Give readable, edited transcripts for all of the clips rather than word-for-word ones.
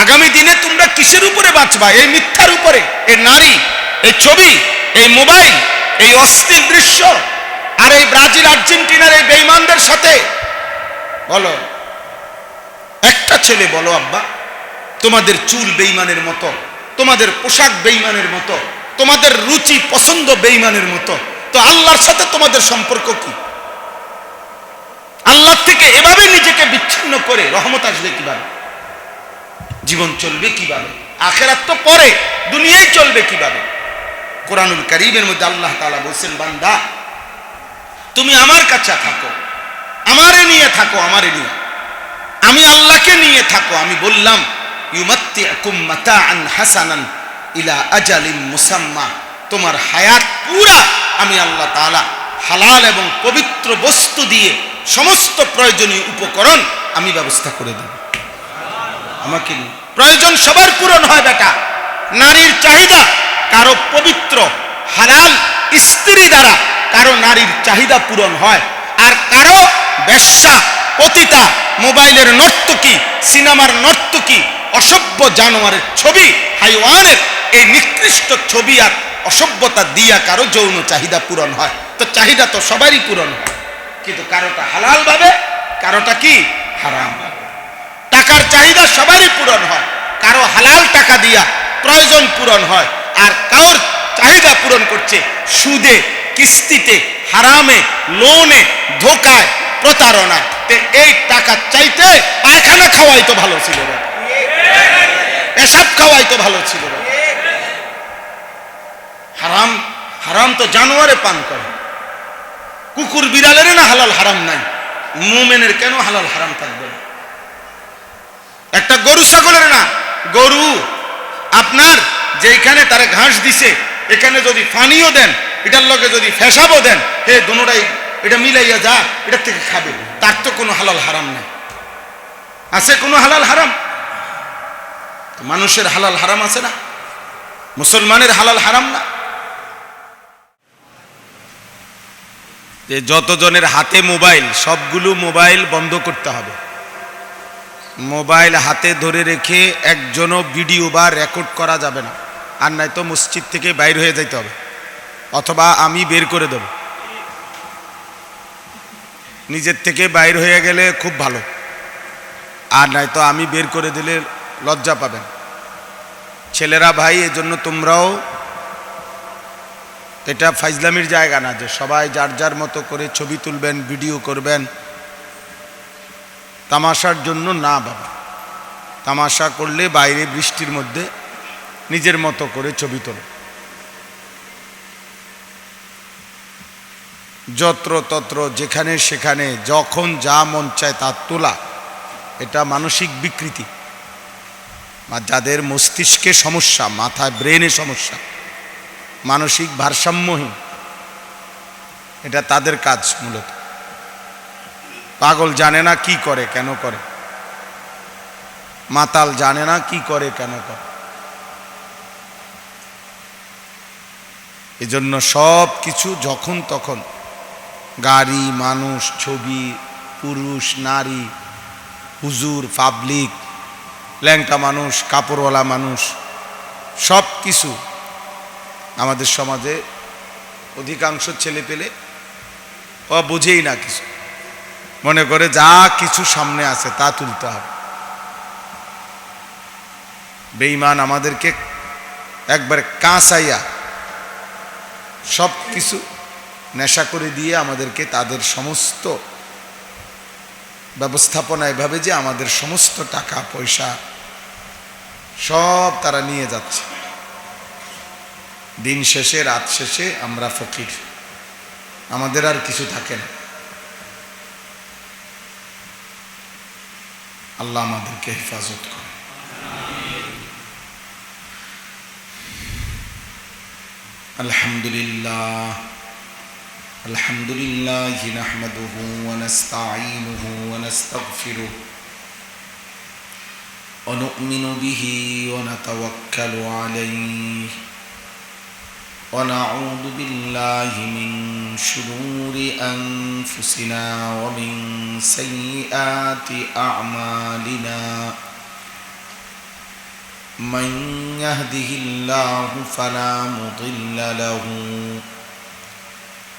আগামী দিনে তোমরা কিসের উপরে বাঁচবা? এই মিথ্যার উপরে, এই নারী, এই ছবি, এই মোবাইল, এই অশ্লীল দৃশ্য, আর এই ব্রাজিল আর্জেন্টিনার এই বেঈমানদের সাথে। বলো, একটা ছেলে বলো, আব্বা তোমাদের চুল বেঈমানের মতো, তোমাদের পোশাক বেঈমানের মতো, তোমাদের রুচি পছন্দ বেঈমানের মতো, তো আল্লাহর সাথে তোমাদের সম্পর্ক কি? আল্লাহ থেকে এভাবে নিজেকে বিচ্ছিন্ন করে রহমত আসবে কিভাবে? জীবন চলবে কিভাবে? আখিরাত তো পরে, দুনিয়ায় চলবে কিভাবে? কোরআনুল কারীমের মধ্যে আল্লাহ তাআলা বলেন, বান্দা তুমি আমার কাছে থাকো, আমারে নিয়ে থাকো, আমারে নিয়ে, আমি আল্লাহকে নিয়ে থাকো। আমি বললাম ইউমাত্তিউকুম মাতাআন হাসানান ইলা আজালিন মুসাম্মা, তোমার হায়াত পুরা আমি আল্লাহ তাআলা হালাল এবং পবিত্র বস্তু দিয়ে সমস্ত প্রয়োজনীয় উপকরণ আমি ব্যবস্থা করে দেব। আমাকে প্রয়োজন সবার পূরণ হয় বেটা। নারীর চাহিদা কারো পবিত্র হালাল স্ত্রী দ্বারা কারো নারীর চাহিদা পূরণ হয়, আর কারো বেশ্যা, পতিতা, মোবাইলের নর্তকী, সিনেমার নর্তকী, অসভ্য জানোয়ারের ছবি, হাইওয়ানের এই নিকৃষ্ট ছবি আর অসভ্যতা দিয়া কারো যৌন চাহিদা পূরণ হয়। তো চাহিদা তো সবারই পূরণ হয়, কিন্তু কারোটা হালাল ভাবে, কারোটা কি হারাম ভাবে। টাকার চাহিদা সবারই পূরণ হয়, কারো হালাল টাকা দিয়া প্রয়োজন পূরণ হয়, আর কারোর চাহিদা পূরণ করছে সুদে, কিস্তিতে, হারামে, লোনে, ধোকায়, প্রতারণা। এই টাকা চাইতে পায়খানা খাওয়াই তো ভালো ছিল, পেশাব খাওয়াই তো ভালো ছিল। হারাম, হারাম তো জানোয়ারে পান করে, কুকুর বিড়ালের না হালাল হারাম নাই, মুমিনের কেন হালাল হারাম থাকবে? একটা গরু ছাগলের না, গরু আপনার যেখানে তারে ঘাস দিছে এখানে যদি পানিও দেন, এটার লগে যদি ফেসাবও দেন, হে দুটোটাই এটা মিলাইয়া যা, এটার থেকে খাবে, তার তো কোনো হালাল হারাম নাই। আছে কোনো হালাল হারাম? মানুষের হালাল হারাম আছে না? মুসলমানের হালাল হারাম না? যতজনের হাতে মোবাইল, সবগুলো মোবাইল বন্ধ করতে হবে। মোবাইল হাতে ধরে রেখে একজনও ভিডিও বা রেকর্ড করা যাবে না, আর নাই তো মসজিদ থেকে বাইর হয়ে যাইতে হবে, অথবা আমি বের করে দেব। নিজের থেকে বাইর হয়ে গেলে খুব ভালো, আর নাই তো আমি বের করে দিলে লজ্জা পাবেন। ছেলেরা ভাই, এজন্য তোমরাও, এটা ফাইজলামির জায়গা না যে সবাই যার যার মতো করে ছবি তুলবেন, ভিডিও করবেন, তামাশার জন্য না বাবা। তামাশা করলে বাইরে বৃষ্টির মধ্যে নিজের মতো করে ছবি তোলো। যত্রতত্র যেখানে সেখানে যখন যা মন চায় তা তোলা, এটা মানসিক বিকৃতি। যাদের মস্তিষ্কে সমস্যা, মাথায় ব্রেনে সমস্যা, মানসিক ভারসাম্যহীন, এটা তাদের কাজ মূলত। পাগল জানে না কি করে কেন করে, মাতাল জানে না কি করে কেন করে। এজন্য সব কিছু যখন তখন গাড়ি, মানুষ, ছবি, পুরুষ, নারী, হুজুর, পাবলিক, ল্যাংটা মানুষ, কাপড়ওয়ালা মানুষ, সব কিছু আমাদের সমাজে অধিকাংশ ছেলে পেলে ও বুঝেই না কিছু, মনে করে যা কিছু সামনে আছে তা তুলতে হবে। বেঈমান আমাদেরকে একবার কাঁচাইয়া সব কিছু নেশা করে দিয়ে আমাদেরকে তাদের সমস্ত ব্যবস্থাপনা এভাবে যে আমাদের সমস্ত টাকা পয়সা সব তারা নিয়ে যাচ্ছে। দিন শেষে, রাত শেষে আমরা ফকির, আমাদের আর কিছু থাকে না। আল্লাহ আমাদেরকে হেফাজত করে। আলহামদুলিল্লাহ, আলহামদুলিল্লাহ নাহমাদুহু ওয়া নাস্তাঈনুহু ওয়া নাস্তাগফিরুহু ওয়া নু'মিনু বিহি ওয়া নাতাওয়াক্কালু আলাইহি ওয়া নাউযু বিল্লাহি মিন শুরুরি আনফুসিনা ওয়া মিন সাইয়্যাতি আ'মালিনা من يهده الله فلا مضل له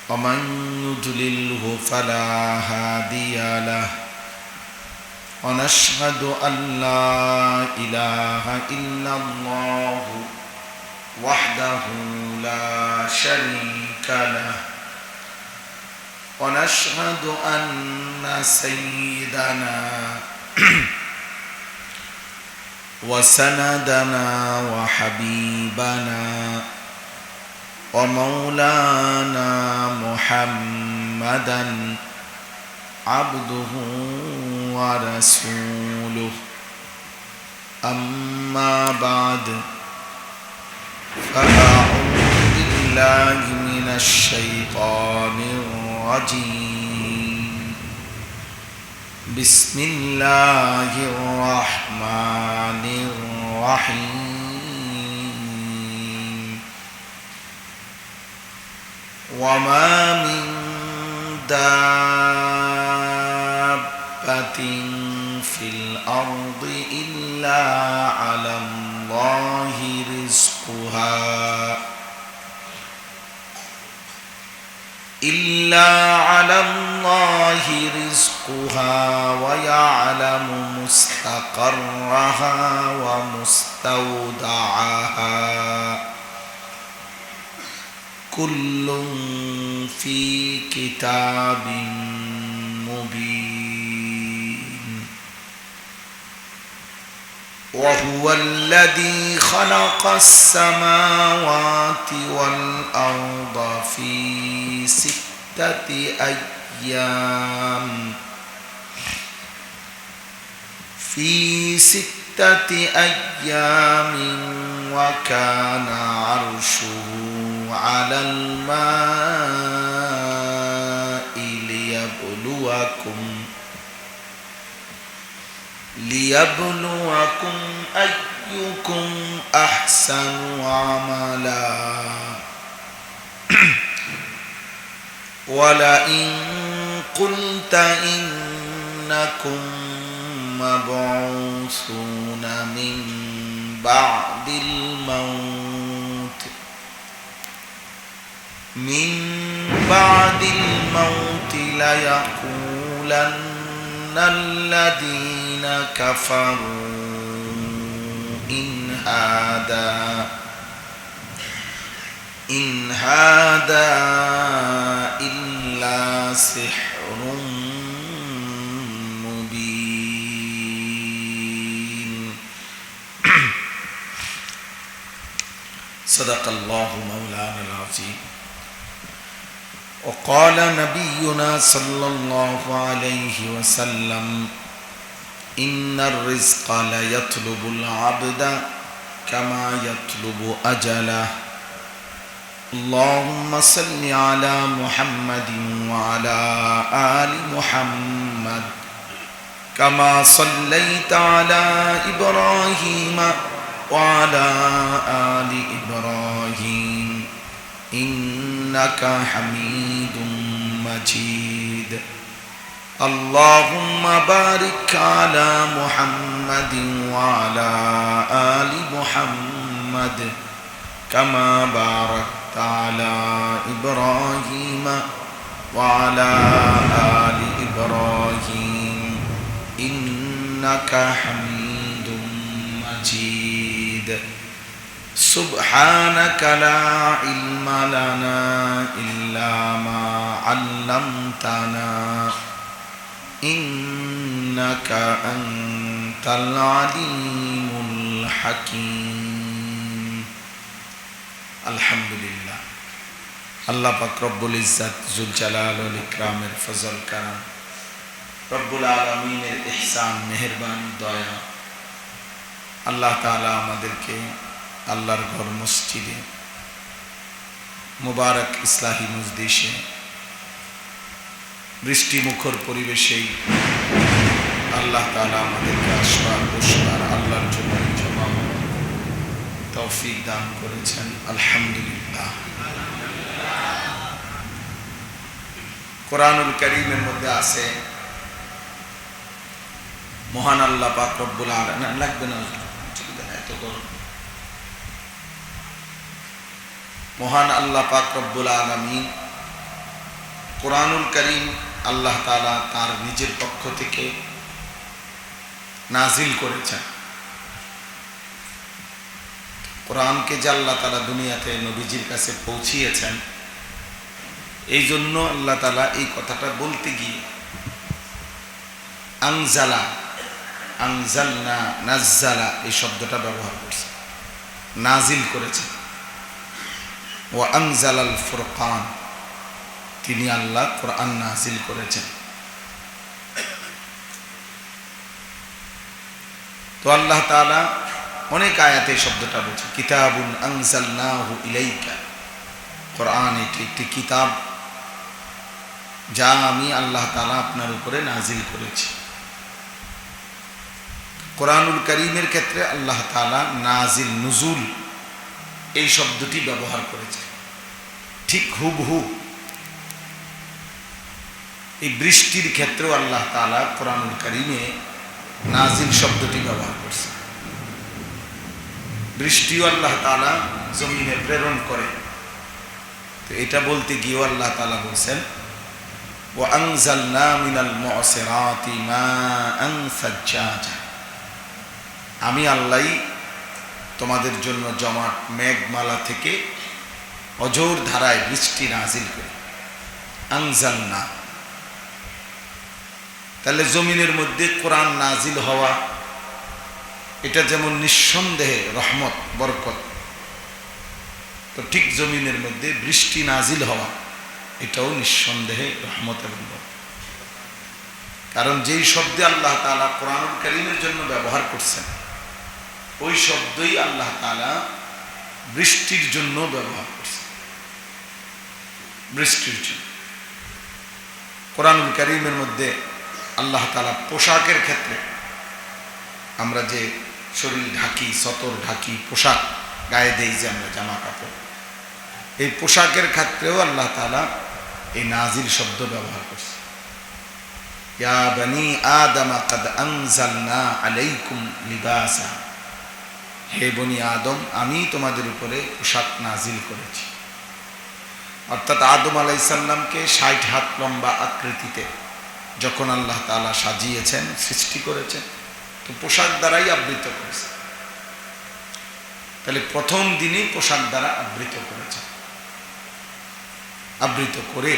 ومن يضلله فلا هادي له ونشهد أن لا إله إلا الله وحده لا شريك له ونشهد أن سيدنا وسندنا وحبيبنا ومولانا محمدا عبده ورسوله أما بعد فأعوذ بالله من الشيطان الرجيم بسم الله الرحمن الرحيم وما من دابة في الأرض إلا على الله رزقها ويعلم مستقرها ومستودعها كل في كتاب مبين وهو الذي خلق السماوات والأرض في ستة أيام وكان عرشه على الماء ليبلوكم أيكم أحسن عملا ولئن قلت إنكم مبعوثون من بعد الموت ليقولن الذين كفروا إن هذا إلا سحر مبين صدق الله مولانا العظيم وقال نبينا صلى الله عليه وسلم إن الرزق ليطلب العبد كما يطلب أجله اللهم صل على محمد وعلى آل محمد كما صليت على إبراهيم وعلى آل إبراهيم إنك حميد مجيد اللهم بارك على محمد وعلى آل محمد كما باركت على إبراهيم وعلى آل إبراهيم إنك حميد مجيد سبحانك لا علم لنا إلا ما علمتنا إنك أنت العليم الحكيم আলহামদুলিল্লাহ আল্লাহ পাক রব্বুল ইজ্জত জুল জালাল ওয়াল ইকরামের ফজল কারাম রব্বুল আলামিনের ইহসান মেহেরবানি দয়া আল্লাহ তাআলা আমাদেরকে আল্লাহর ঘর মসজিদে মুবারক ইসলাহি মজলিসে বৃষ্টি মুখর পরিবেশেই আল্লাহ তাআলা আমাদেরকে আসবার বসবার আল্লাহর জন্য জমা তৌফিক দান করেছেন আলহামদুলিল্লাহ। কোরআনুল কারীমের মধ্যে আছে মহান আল্লাহ পাক রব্বুল আলামিন লাগবে না এত গরম মহান আল্লাহ পাক রব্বুল আলামিন কোরআনুল কারীম আল্লাহ তাআলা তার নিজের পক্ষ থেকে নাজিল করেছেন। কোরআনকে যে আল্লাহ তাআলা দুনিয়াতে নবীজির কাছে পৌঁছিয়েছেন, এই জন্য আল্লাহ তাআলা এই কথাটা বলতে গিয়ে আনজালা, আনজালনা, নাজ্জালা এই শব্দটা ব্যবহার করছে। নাজিল করেছেন। ওয়া আনজালাল ফুরকান, তিনি আল্লাহ কোরআন নাজিল করেছেন। তো আল্লাহ তাআলা অনেক আয়াতে শব্দটা বলছে, কিতাবুন আনজালনাহু ইলাইকা, কোরআন এটি একটি কিতাব যা আমি আল্লাহ তাআলা আপনার উপরে নাজিল করেছি। কোরআনুল কারীমের ক্ষেত্রে আল্লাহ তাআলা নাজিল, নুজুল এই শব্দটি ব্যবহার করেছে। ঠিক হুবহু এই বৃষ্টির ক্ষেত্রেও আল্লাহ তাআলা কোরআনুল কারীমে নাজিল শব্দটি ব্যবহার করছে। বৃষ্টিও আল্লাহ তাআলা জমিনে প্রেরণ করে। তো এটা বলতে গিয়েও আল্লাহ তাআলা বলছেন, ওয়া আনজালনা মিনাল মু'সিরাতি মাআন সাজ্জাজা, আমি আল্লাহই তোমাদের জন্য জমাট মেঘমালা থেকে অজোর ধারায় বৃষ্টি নাজিল করি। আনজালনা, তাহলে জমিনের মধ্যে কোরআন নাজিল হওয়া এটা যেমন নিঃসন্দেহে রহমত, বরকত, তো ঠিক জমিনের মধ্যে বৃষ্টি নাজিল হওয়া এটাও নিঃসন্দেহে রহমত এবং বরকত। কারণ যেই শব্দে আল্লাহ তাআলা কোরআনুল কারীমের জন্য ব্যবহার করছেন, ওই শব্দই আল্লাহ তাআলা বৃষ্টির জন্য ব্যবহার করছেন। বৃষ্টির জন্য কোরআনুল কারীমের মধ্যে আল্লাহ তাআলা পোশাকের ক্ষেত্রে, আমরা যে শরীর ঢাকি, সতর ঢাকি, পোশাক গায়ে দেই যে আমরা জামা কাপড়, এই পোশাকের ক্ষেত্রেও আল্লাহ তাআলা এই নাজিল শব্দ ব্যবহার করছে। ইয়া বনি আদম ক্বাদ আনজালনা আলাইকুম লিবাসা, হে বনি আদম, আমি তোমাদের উপরে পোশাক নাজিল করেছি। অর্থাৎ আদম আলাইহিস সালামকে 60 হাত লম্বা আকৃতিতে যখন আল্লাহ তাআলা সাজিয়েছেন, সৃষ্টি করেছেন, তো পোশাক দ্বারাই আবৃত করেছে। তাহলে প্রথম দিনই পোশাক দ্বারা আবৃত করেছেন। আবৃত করে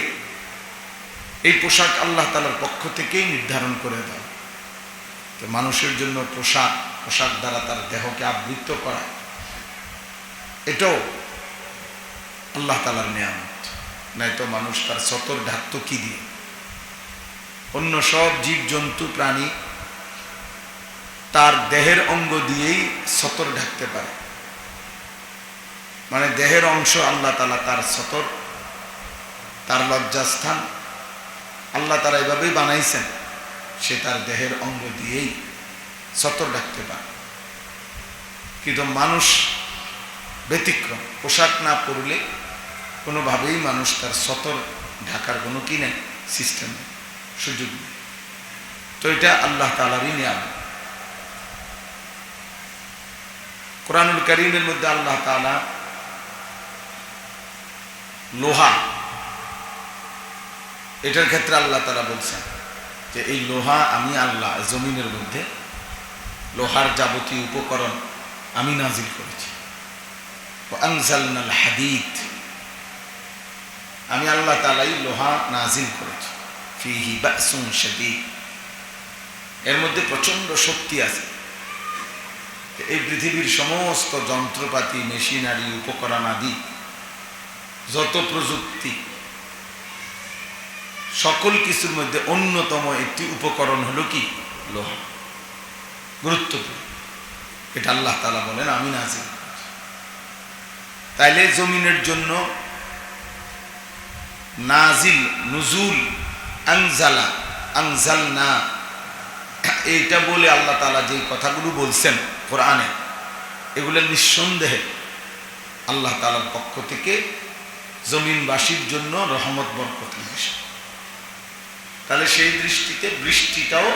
এই পোশাক আল্লাহ তাআলার পক্ষ থেকেই নির্ধারণ করে দেয়। তো মানুষের জন্য পোশাক, পোশাক দ্বারা তার দেহকে আবৃত করা, এটাও আল্লাহ তাআলার নিয়ামত। নয়তো মানুষ তার সতর ঢাকতো কি দিয়ে? অন্য সব জীব জন্তু প্রাণী তার দেহের অঙ্গ দিয়েই সতর ঢাকতে পারে। মানে দেহের অংশ আল্লাহ তাআলা তার সতর, তার লজ্জাস্থান আল্লাহ তাআলা এভাবেই বানাইছেন, সে তার দেহের অঙ্গ দিয়েই সতর ঢাকতে পারে। কিন্তু মানুষ ব্যতিক্রম, পোশাক না পরলে কোনোভাবেই মানুষ তার সতর ঢাকার কোনো কি নেই, সিস্টেম নেই, সুযোগ নেই। তো এটা আল্লাহ তাআলারই নিয়ামত। কোরআনুল কারীমের মধ্যে আল্লাহ তাআলা লোহা, এটার ক্ষেত্রে আল্লাহ তাআলা বলছেন যে এই লোহা আমি আল্লাহ জমিনের মধ্যে লোহার যাবতীয় উপকরণ আমি নাজিল করেছি। ওয়া আনজালনাল হাদিদ, আমি আল্লাহ তাআলাই লোহা নাজিল করেছি। ফিহি বাসুন শাদীদ, এর মধ্যে প্রচন্ড শক্তি আছে। এই পৃথিবীর সমস্ত যন্ত্রপাতি, মেশিনারি, উপকরণ আদি যত প্রযুক্তি, সকল কিছুর মধ্যে অন্যতম একটি উপকরণ হলো কি? লোহা। গুরুত্বপূর্ণ। এটা আল্লাহ তাআলা বলেন আমি নাজিল করেছি। তাইলে জমিনের জন্য নাজিল, নুজুল, আনজালা, আনজালনা, এইটা বলে আল্লাহ তাআলা যে কথাগুলো বলছেন কোরআনে, এগুলো নিঃসন্দেহে আল্লাহ তাআলার পক্ষ থেকে জমিনবাসীর জন্য রহমত বরকতের বিষয়। তাহলে সেই দৃষ্টিতে বৃষ্টিটাও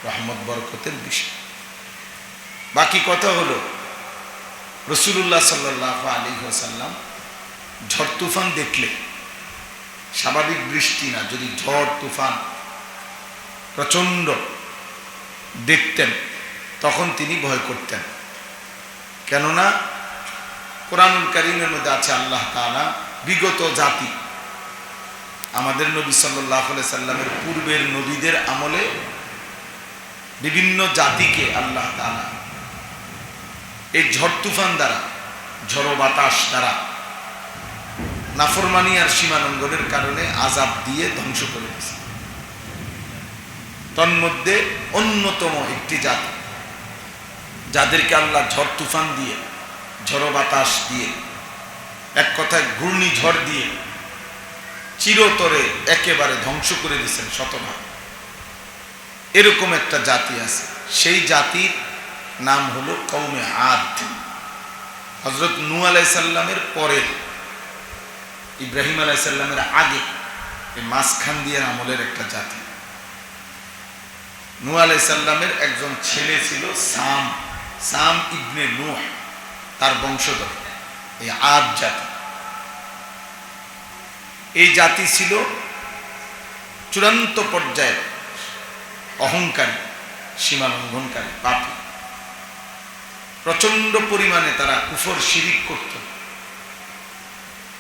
রহমত বরকতের বিষয়। বাকি কথা হলো রাসূলুল্লাহ সাল্লাল্লাহু আলাইহি ওয়াসাল্লাম ঝড় তুফান দেখলে, স্বাভাবিক বৃষ্টি না, যদি ঝড় তুফান প্রচন্ড দেখতেন তখন তিনি ভয় করতেন। কেননা কোরআনুল কারীমের মধ্যে আছে আল্লাহ তাআলা বিগত জাতি, আমাদের নবী সাল্লাল্লাহু আলাইহি সাল্লামের পূর্বের নবীদের আমলে বিভিন্ন জাতিকে আল্লাহ তাআলা এই ঝড় তুফান দ্বারা, ঝড়ো বাতাস দ্বারা, নাফরমানি আর সীমালঙ্ঘনের কারণে আযাব দিয়ে ধ্বংস করে দিয়েছে। তন্মধ্যে অন্যতম একটি জাতি যাদেরকে আল্লাহ ঝড় তুফান দিয়ে, ঝড়ো বাতাস দিয়ে, এক কথায় ঘূর্ণিঝড় দিয়ে চিরতরে একেবারে ধ্বংস করে দিয়েছেন শতভাগ। এরকম একটা জাতি আছে, সেই জাতির নাম হলো কওমে আদ। হযরত নূহ আলাইহিস সালামের পরে, ইব্রাহিম আলাইহিস সালামের আগে, এই মাঝখান দিয়ে আমলের একটা জাতি। নূহ আলাইহিস সালামের একজন ছেলে ছিল সাম, সাম ইবনে নূহ, তার বংশধর এই আদ জাতি। এই জাতি ছিল চূড়ান্ত পর্যায়ের অহংকারী, সীমালঙ্ঘনকারী, পাপী। প্রচন্ড পরিমাণে তারা কুফর শিরিক করত,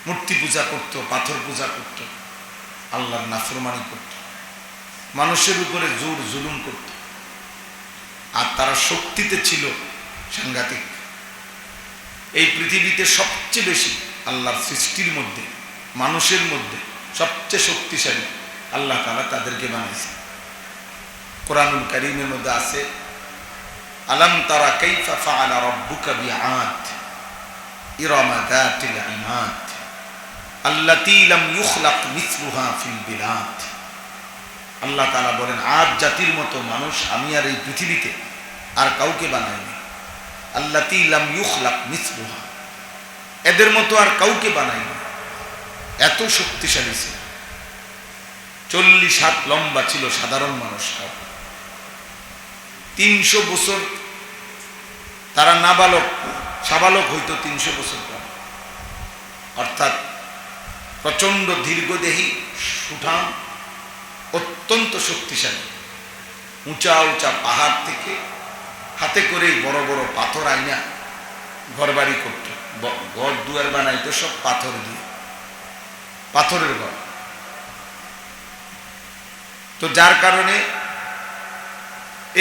মূর্তি পূজা করত, পাথর পূজা করত, আল্লাহর নাফরমানি করত, মানুষের উপরে জোর জুলুম করত। আর তারা শক্তিতে ছিল সাংঘাতিক। এই পৃথিবীতে সবচেয়ে বেশি আল্লাহর সৃষ্টির মধ্যে, মানুষের মধ্যে সবচেয়ে শক্তিশালী আল্লাহ তাআলা তাদেরকে বানিয়েছে। কোরআনুল কারীমের মধ্যে আছে, আলাম তারা কাইফা ফাআলা রাব্বুকা বিআদ ইরামা যাতিল ইমাদ আল্লাতী লাম ইউখলাক মিসলুহা ফিল বিলাদ। আল্লাহ তাআলা বলেন, আদ জাতির মতো মানুষ আমি আর এই পৃথিবীতে আর কাউকে বানাইনি। আল্লাতী লাম ইউখলাক মিসলুহা, এদের মতো আর কাউকে বানাইনি। এত শক্তিশালী ছিল। 40 হাত লম্বা ছিল সাধারণ মানুষটা। 300 বছর তারা নাবালক, সাবালক হইতো 300 বছর পর। অর্থাৎ প্রচন্ড দীর্ঘদেহী, সুঠাম, অত্যন্ত শক্তিশালী। উঁচা উঁচা পাহাড় থেকে হাতে করে বড় বড় পাথর আইনা ঘরবাড়ি করত, ঘর দুয়ার বানাইতো সব পাথর দিয়ে, পাথরের ঘর। তো যার কারণে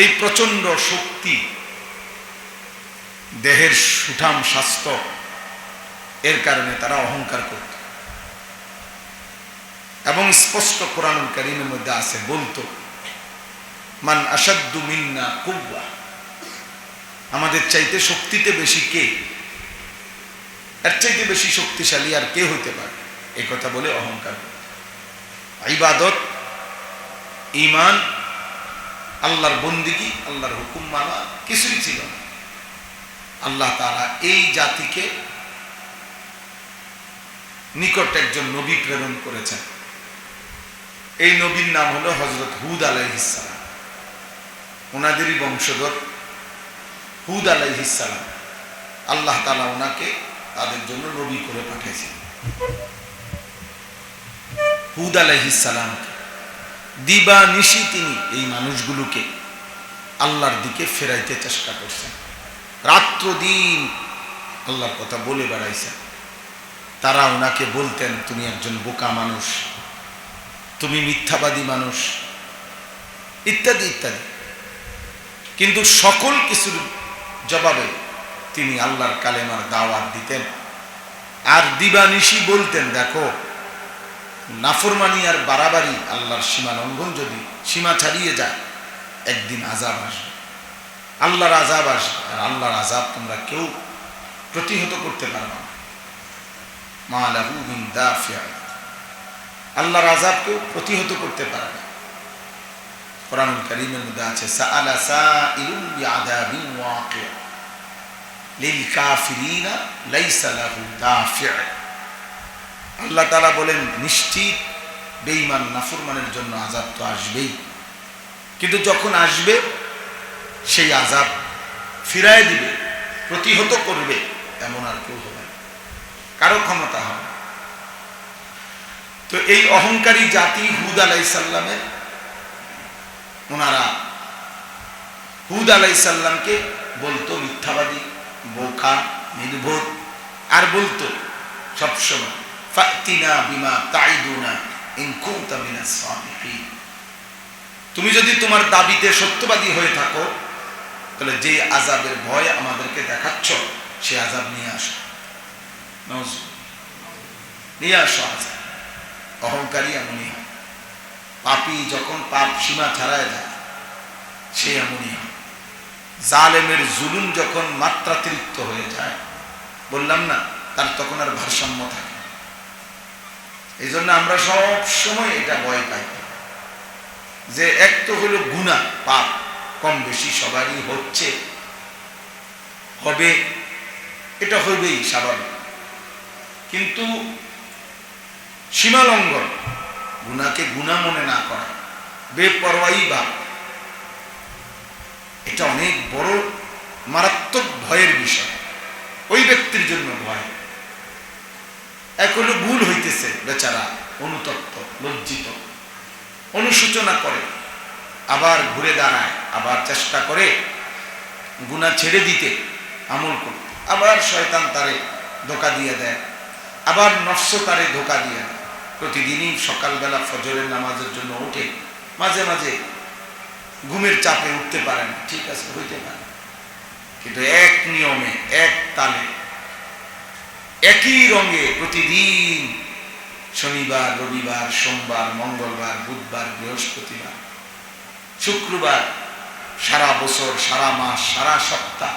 এই প্রচন্ড শক্তি, দেহের সুঠাম স্বাস্থ্য, এর কারণে তারা অহংকার করত। এবং স্পষ্ট কোরআনুল কারীমের মধ্যে আছে, বলতো মান আশাদ্দু মিন্না কুওয়া, আমাদের চাইতে শক্তিতে বেশি কে, এর চাইতে বেশি শক্তিশালী আর কে হইতে পারে, এই কথা বলে অহংকার। ইবাদত, ঈমান, আল্লাহর বন্দেগী, আল্লাহর হুকুম মানা কিছুই ছিল না। আল্লাহ তাআলা এই জাতিকে নিকট একজন নবী প্রেরণ করেছেন। এই নবীর নাম হলো হযরত হুদ আলাইহিস সালাম। ওনাদেরই বংশধর হুদ আলাইহিস সালাম। আল্লাহ তাআলা ওনাকে তাদের জন্য নবী করে পাঠিয়েছেন। হুদ আলাইহিস সালাম দিবা নিশি তিনি এই মানুষগুলোকে আল্লাহর দিকে ফেরাইতে চেষ্টা করছেন। রাত্র দিন আল্লাহর কথা বলে বেড়াইছেন। তারা ওনাকে বলতেন, তুমি একজন বোকা মানুষ, তুমি মিথ্যাবাদী মানুষ, ইত্যাদি ইত্যাদি। কিন্তু সকল কিছুর জবাবে তিনি আল্লাহর কালেমার দাওয়াত দিতেন। আর দিবানিশি বলতেন, দেখো নাফরমানি আর বাড়াবাড়ি, আল্লাহর সীমা লঙ্ঘন যদি সীমা ছাড়িয়ে যায়, একদিন আযাব আসবে, আল্লাহর আযাব আসবে। আর আল্লাহর আযাব তোমরা কেউ প্রতিহত করতে পারবে না। মা লাহু মিন দাফিআ, আল্লাহর আযাব কেউ প্রতিহত করতে পারে না। কোরআনুল কারীমের মধ্যে আছে, সাআলা সাইলুন বিআযাবিন ওয়াকি' লিল কাফিরিনা লাইসা লাহু দাফি'। আল্লাহ তাআলা বলেন, নিশ্চিত বেঈমান নাফরমানের জন্য আযাব তো আসবেই, কিন্তু যখন আসবে সেই আযাব ফিরায় দিবে, প্রতিহত করবে, এমন আর কেউ হবে না, কারো ক্ষমতা হবে। তো এই অহংকারী জাতি হুদ আলাইহিস সালামের, ওনারা হুদ আলাইহিস সালামকে বলতো মিথ্যাবাদী, বোকা, নির্বোধ, আর বলতো সবসময় ফাতিনা বিমা তাইদুনা ইন কুনতা মিনাস সাদিকিন, তুমি যদি তোমার দাবিতে সত্যবাদী হয়ে থাকো তাহলে যে আযাবের ভয় আমাদেরকে দেখাচ্ছ সে আযাব নিয়ে আসো, নিয়ে আসো আযাব। অহংকারী এমনই হয়, পাপী যখন পাপ সীমা ছাড়ায় যায় সে এমনই হয়। জালেমের জুলুম যখন মাত্রাতিরিক্ত হয়ে যায়, বললাম না, তার তখন আর ভারসাম্য থাকে। এই জন্য আমরা সব সময় এটা ভয় পাই যে এক তো হলো গুনাহ, পাপ কম বেশি সবারই হচ্ছে, হবে, এটা হইবেই স্বাভাবিক, কিন্তু সীমা লঙ্ঘন, গুনাহকে গুনাহ মনে না করা, বেপরোয়াই ভাব, এটা অনেক বড় মারাত্মক ভয়ের বিষয়। ওই ব্যক্তির জন্য ভয়। এক হলো ভুল হইতেছে, বেচারা অনুতপ্ত, লজ্জিত, অনুশোচনা করে, আবার ঘুরে দাঁড়ায়, আবার চেষ্টা করে গুনাহ ছেড়ে দিতে, আমল করতে, আবার শয়তান তারে ধোঁকা দিয়ে দেয়, আবার নফস তারে ধোঁকা দিয়ে দেয়। প্রতিদিনই সকালবেলা ফজরের নামাজের জন্য উঠে, মাঝে মাঝে ঘুমের চাপে উঠতে পারেন, ঠিক আছে, হইতে পারে, কিন্তু এক নিয়মে, এক তালে, একই রঙে প্রতিদিন শনিবার, রবিবার, সোমবার, মঙ্গলবার, বুধবার, বৃহস্পতিবার, শুক্রবার, সারা বছর, সারা মাস, সারা সপ্তাহ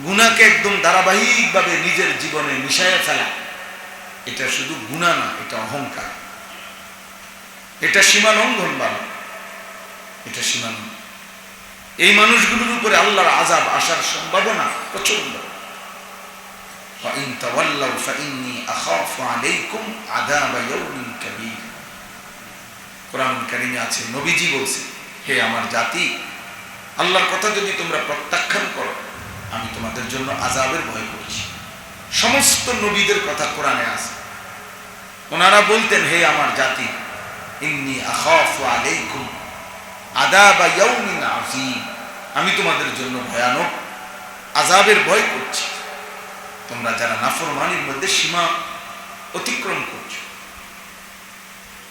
গুনাহকে একদম ধারাবাহিকভাবে নিজের জীবনে মিশাইয়া ফেলা, এটা শুধু গুনাহ না, এটা অহংকার, এটা সীমা লঙ্ঘন বানা, এটা সীমা লঙ্ঘন। এই মানুষগুলোর উপরে আল্লাহর আযাব আসার সম্ভাবনা প্রচন্ড। فإن تولوا فإني أخاف عليكم عذاب يوم كبير। কোরআন কারীমে আছে, নবীজি বলছে, হে আমার জাতি, আল্লাহর কথা যদি তোমরা প্রত্যাখ্যান করো আমি তোমাদের জন্য আযাবের ভয় করছি। সমস্ত নবীদের কথা কোরআনে আছে। ওনারা বলতেন, হে আমার জাতি, ইন্নী আখাফু আলাইকুম আযাবা ইয়াউমিন আযীম, আমি তোমাদের জন্য ভয়ানক আযাবের ভয় করছি, তোমরা যারা নাফরমানির মধ্যে সীমা অতিক্রম করছো।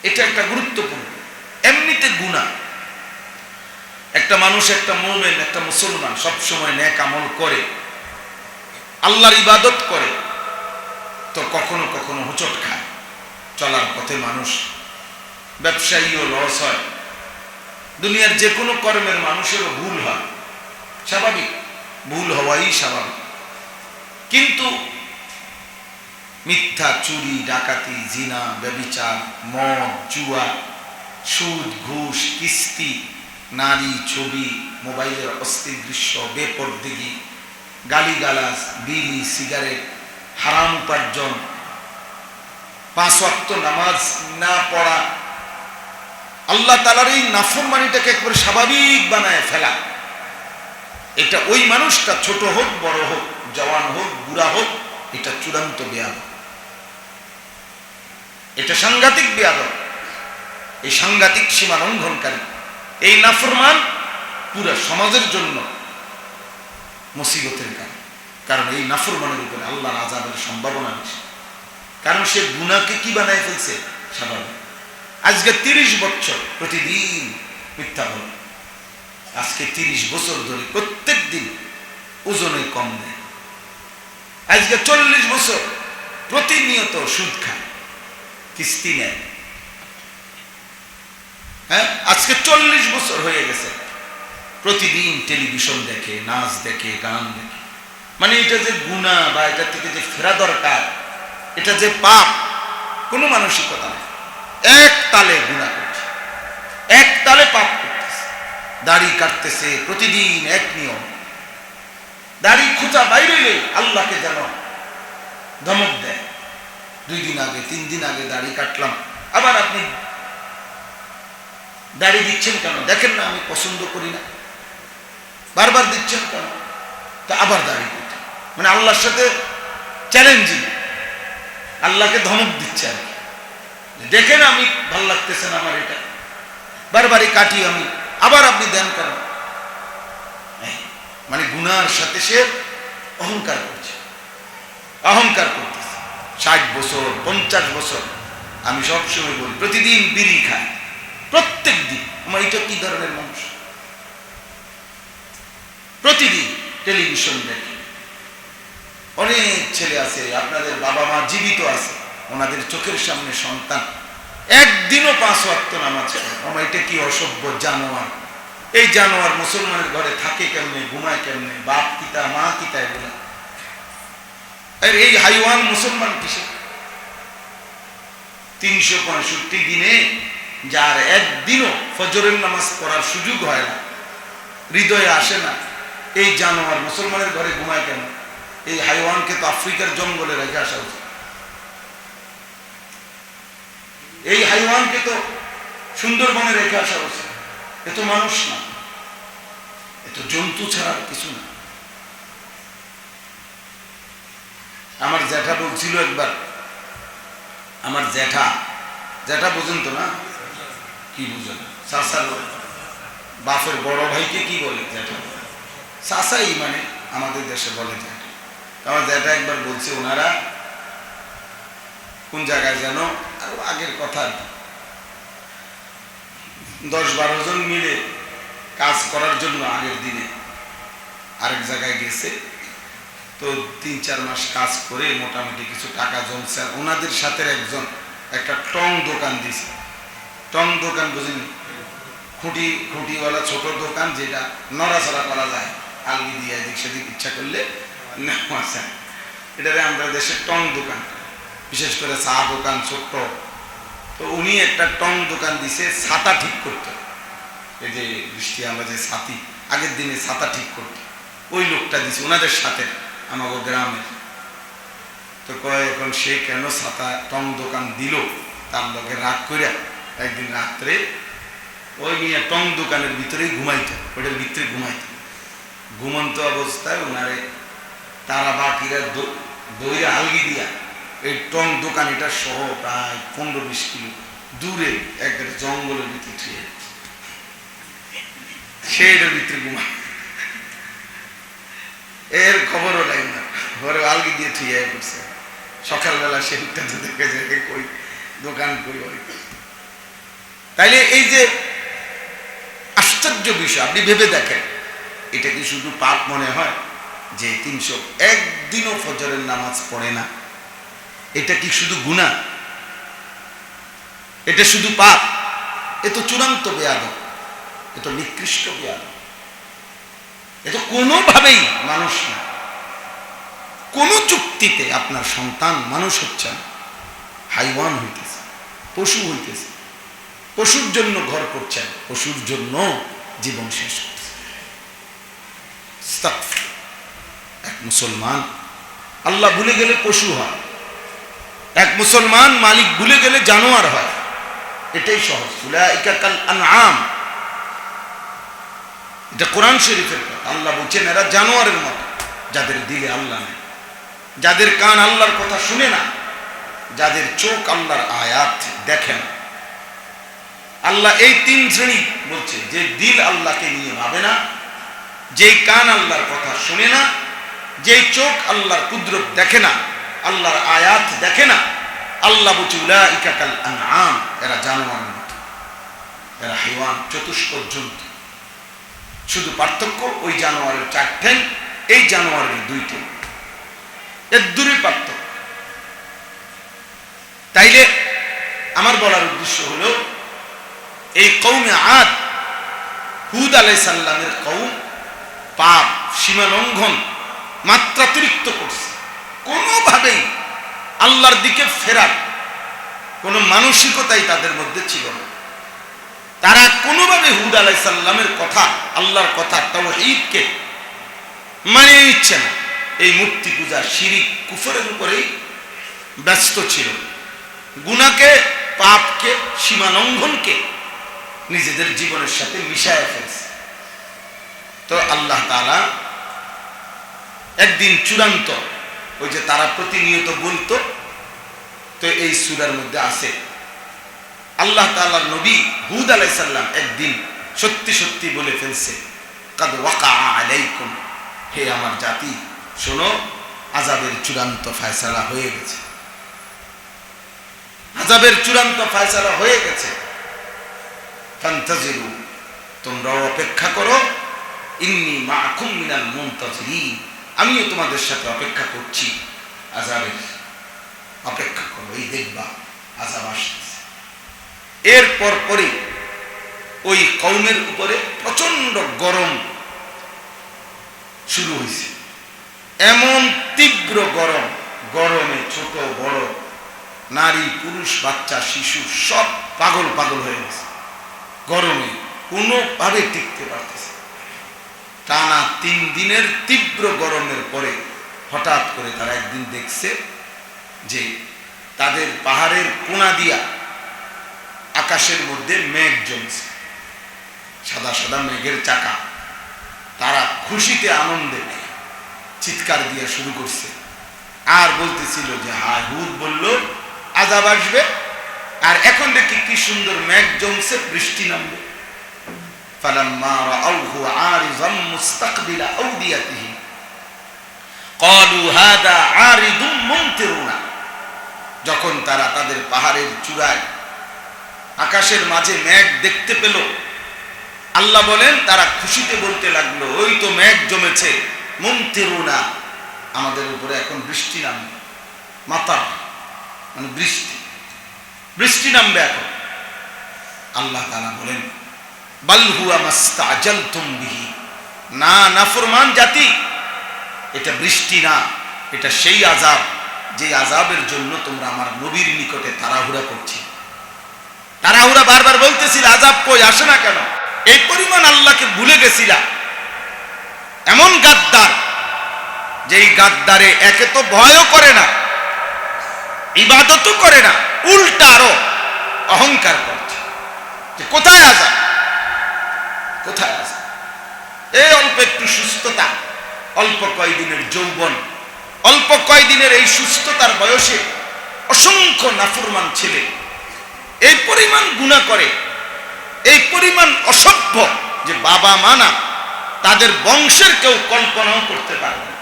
এটা একটা গুরুত্বপূর্ণ। এমনিতে গুনাহ, একটা মানুষ, একটা মুমিন, একটা মুসলমান সবসময় নেক আমল করে, আল্লাহর ইবাদত করে, তো কখনো কখনো হোঁচট খায়। চলার পথে মানুষ, ব্যবসায়ীও লস হয়, দুনিয়ার যে কোনো কর্মের মানুষেরও ভুল হয়, স্বাভাবিক, ভুল হওয়াই স্বাভাবিক। কিন্তু মিথ্যা, চুরি, ডাকাতি, জিনা, ব্যভিচার, মদ, জুয়া, সুদ, ঘুষ, কিস্তি, নারী, ছবি, মোবাইলের অস্থির দৃশ্য, বেপরদিগি, গালিগালাজ, বিড়ি, সিগারেট, হারাম উপার্জন, 5 ওয়াক্ত নামাজ না পড়া, আল্লাহ তাআলার এই নাফরমানিটাকে একবারে স্বাভাবিক বানায় ফেলা, এটা ওই মানুষটা ছোট হোক, বড় হোক, জওয়ান হোক, বুড়া হোক, এটা চূড়ান্ত বেয়াদব, এটা সাংঘাতিক বেয়াদব। এই সাংঘাতিক সীমা লঙ্ঘনকারী, এই নাফরমান পুরো সমাজের জন্য মুসিবতের কারণ এই নাফরমানের উপরে আল্লাহর আযাবের সম্ভাবনা বেশি। কারণ সে গুনাহকে কি বানায় ফেলছে, স্বাভাবিক। আজকে 30 বছর প্রতিদিন মিথ্যা বলে, আজকে 30 বছর ধরে প্রত্যেক দিন ওজনে কম দেয়, আজকে 40 বছর প্রতিনিয়ত সুদ খায়, কিস্তি নেয়, হ্যাঁ, আজকে 40 বছর হয়ে গেছে প্রতিদিন টেলিভিশন দেখে, নাচ দেখে, গান দেখে। মানে এটা যে গুনাহ বা এটা থেকে যে ফেরা দরকার, এটা যে পাপ, কোনো মানসিকতা নেই। এক তালে গুনাহ করছে, এক তালে পাপ করতেছে, দাড়ি কাটতেছে প্রতিদিন এক নিয়ম, দাড়ি খুঁচা বাইরে আল্লাহকে যেন ধমক দেয়। 2 দিন আগে, 3 দিন আগে দাড়ি কাটলাম, আবার আপনি দাড়ি দিচ্ছেন কেন? দেখেন না আমি পছন্দ করি না, বারবার দিচ্ছেন কেন? তা আবার দাড়ি করতে, মানে আল্লাহর সাথে চ্যালেঞ্জিং, আল্লাহকে ধমক দিচ্ছে আর কি। দেখেন আমি ভাল লাগতেছে না আমার এটা, বারবারই কাটি আমি, আবার আপনি দেন কেন? মানে গুনার সাথে সে অহংকার করছে, অহংকার করতেছে। 60 বছর 50 বছর আমি সবসময় বলি প্রতিদিন বিড়ি খাই, প্রত্যেক দিন। আমার এটা কি ধরনের মানুষ? প্রতিদিন টেলিভিশন দেখি। অনেক ছেলে আছে, আপনাদের বাবা মা জীবিত আছে, ওনাদের চোখের সামনে সন্তান একদিনও 5 ওয়াক্ত নামাজ পড়ে। আমার এটা কি অসভ্য জানোয়ার! এই জানোয়ার মুসলমানের ঘরে থাকে কেমনে, ঘুমায় কেমনে, বাপ কিতা মা কিতা এগুলা? আর এই হাইওয়ান মুসলমান কিসে? 365 দিনে যার একদিনও ফজরের নামাজ পড়ার সুযোগ হয় না, হৃদয়ে আসে না, এই জানোয়ার মুসলমানের ঘরে ঘুমায় কেন? এই হাইওয়ানকে তো আফ্রিকার জঙ্গলে রেখে আসা উচিত। এই হাইওয়ানকে তো সুন্দরবনে রেখে আসা উচিত। এ তো মানুষ না, এ তো জন্তু ছাড়া কিছু না। আমার জ্যাঠা বলছিল একবার, আমার জ্যাঠা বোঝেন তো না? কি বুঝেন? চাচার বাপের বড় ভাইকে কি বলে? জ্যাঠা। চাচাই মানে আমাদের দেশে বলে জ্যাঠা। আমার জ্যাঠা একবার বলছে, ওনারা কোন জায়গায় যেন, আর আগের কথা, 10-12 জন মিলে কাজ করার জন্য আগের দিনে আরেক জায়গায় গেছে। তো 3-4 মাস কাজ করে মোটামুটি কিছু টাকা জমছে। ওনাদের সাথে একজন একটা টং দোকান দিছে। টং দোকান বুঝিনি? খুঁটিওয়ালা ছোট দোকান, যেটা নড়াচড়া করা যায়, আলগি দিয়ে এদিক সেদিক ইচ্ছা করলে নেওয়া যায়। এটারে আমরা দেশে টং দোকান, বিশেষ করে চা দোকান ছোট্ট। তো উনি একটা টং দোকান দিছে, ছাতা ঠিক করতে। এই যে বৃষ্টি আমরা যে ছাতি, আগের দিনে ছাতা ঠিক করতে, ওই লোকটা দিছে ওনাদের সাথে, আমাদের গ্রামের। তো কয় এখন সে কেন ছাতা টং দোকান দিল, তার লোকে রাগ করে একদিন রাত্রে ওই নিয়ে টং দোকানের ভিতরেই ঘুমাইতো, ওইটার ভিতরে ঘুমাইতো। ঘুমন্ত অবস্থায় ওনারে তারা বাকিরা দইরে আলগি দিয়া এই টং দোকান এটা সহ প্রায় 15-20 কিলো দূরে একটা জঙ্গলের ভিতরে ছুঁয়ে সেটার ভিতরে ঘুমায়। এর খবরও নাই না, ঘরে আলগি দিয়ে ছুঁয়ে পড়ছে। সকালবেলা সেটা দেখে যে কই দোকান কই ওই। তাইলে এই যে আশ্চর্য বিষয়, আপনি ভেবে দেখেন, এটা কি শুধু পাপ মনে হয় যে 301 দিনও ফজরের নামাজ পড়ে না? এটা কি শুধু গুনাহ? এটা শুধু পাপ? এ তো চূড়ান্ত বেয়াদব, এ তো নিকৃষ্ট বেয়াদব, এ তো কোনোভাবেই মানুষ না। কোন চুক্তিতে আপনার সন্তান মানুষ হচ্ছে না, হাইওয়ান হইতেছে, পশু হইতেছে। পশুর জন্য ঘর করছেন, পশুর জন্য জীবন শেষ করছে। এক মুসলমান আল্লাহ ভুলে গেলে পশু হয়, এক মুসলমান মালিক ভুলে গেলে জানোয়ার হয়। এটাই সহজ। উলাইকা কাল আনআম, এটা কোরআন শরীফের কথা। আল্লাহ বলছেন এরা জানোয়ারের মতো, যাদের দিলে আল্লাহ নেই, যাদের কান আল্লাহর কথা শুনে না, যাদের চোখ আল্লাহর আয়াত দেখে না। আল্লাহ এই 3 শ্রেণী বলছে, যে দিল আল্লাহকে নিয়ে ভাবে না, যেই কান আল্লাহর কথা শুনে না, যেই চোখ আল্লাহর কুদরত দেখে না, আল্লাহর আয়াত দেখে না। আল্লাহ বলছে উলাইকা কাল আনআম, এরা জানোয়ারের মতো, এরা হাইওয়ান, চতুষ্পদ জন্তু। শুধু পার্থক্য, ওই জানোয়ারের 4 ঠ্যাং, এই জানোয়ারের 2 ঠ্যাং, এর দূরে পার্থক্য। তাইলে আমার বলার উদ্দেশ্য হলো, এই কওমে আদ, হুদ আলাইহিস সালামের কওম পাপ, সীমা লঙ্ঘন, মাত্রাতিরিক্ত করছে। কোনোভাবেই আল্লাহর দিকে ফেরার কোন মানসিকতাই তাদের মধ্যে ছিল না। তারা কোনোভাবে হুদ আলাইহিস সালামের কথা, আল্লাহর কথা, তাওহীদকে মানে নিচ্ছে না। এই মূর্তি পূজা, শিরিক, কুফরের উপরেই ব্যস্ত ছিল। গুনাহকে, পাপকে, সীমা লঙ্ঘনকে নিজেদের জীবনের সাথে মিশায় ফেলছে। তো আল্লাহ তাআলা একদিন চূড়ান্ত, ওই যে তারা প্রতিনিয়ত বলতো, তো এই সূরার মধ্যে আছে আল্লাহ তাআলার নবী হুদ আলাইহিস সালাম একদিন সত্যি সত্যি বলে ফেলছে, কাদ ওয়াকা আলাইকুম, হে আমার জাতি শোনো, আযাবের চূড়ান্ত ফয়সালা হয়ে গেছে, আযাবের চূড়ান্ত ফয়সালা হয়ে গেছে। ফান্তাজিরু, তোমরা অপেক্ষা করো, ইন্নী মাআকুম মিনাল মুনতাজিরিন, আমিও তোমাদের সাথে অপেক্ষা করছি আযাবের, অপেক্ষা করো, এই দেখবা আযাব আসছে। এরপর পরে ওই কওমের উপরে প্রচন্ড গরম শুরু হয়েছে, এমন তীব্র গরম, গরমে ছোট বড় নারী পুরুষ বাচ্চা শিশু সব পাগল পাগল হয়ে গেছে, গরমে কোনোভাবে টিকতে পারতেছে। টানা 3 দিনের তীব্র গরমের পরে হঠাৎ করে তারা একদিন দেখছে যে তাদের পাহাড়ের কোনা দিয়া আকাশের মধ্যে মেঘ জমছে, সাদা সাদা মেঘের চাকা। তারা খুশিতে আনন্দে চিৎকার দিয়ে শুরু করছে আর বলতেছিল যে হায়, হুদ বলল আযাব আসবে, আর এখন দেখি কি সুন্দর মেঘ জমছে, বৃষ্টি নামবে। ফালাম্মা রাআউহু আরিযাম মুস্তাকবিলা আওদিয়াতিহি ক্বালু হাদা আরিদুম মুমতিরুনা, যখন তারা তাদের পাহাড়ের চূড়ায় আকাশের মাঝে মেঘ দেখতে পেল, আল্লাহ বলেন তারা খুশিতে বলতে লাগলো, ওই তো মেঘ জমেছে, মুমতিরুনা, আমাদের উপরে এখন বৃষ্টি নামবে, মাতার মানে বৃষ্টি, বৃষ্টি নামবে এখন। আল্লাহ তাআলা বলেন বাল হুয়া মাস্তাজালতুম বিহি, না নাফরমান জাতি, এটা বৃষ্টি না, এটা সেই আযাব যে আযাবের জন্য তোমরা আমার নবীর নিকটে তাড়াহুড়া করছি, তাড়াহুড়া বারবার বলতেছিল আযাব কই আসে না কেন, এই পরিমাণ আল্লাহকে ভুলে গেছিলা। এমন গাদ্দার, যেই গাদ্দারে একে তো ভয়ও করে না, ইবাদতও করে না, উল্টা আরো অহংকার করছে যে কোথায় আযাব, কোথায় আযাব। এই অল্প একটু সুস্থতা, অল্প কয়দিনের যৌবন, অল্প কয়দিনের এই সুস্থতার বয়সে অসংখ্য নাফরমান ছেলে এই পরিমাণ গুনাহ করে, এই পরিমাণ অসভ্য যে বাবা মা না, তাদের বংশের কেউ কল্পনাও করতে পারে না।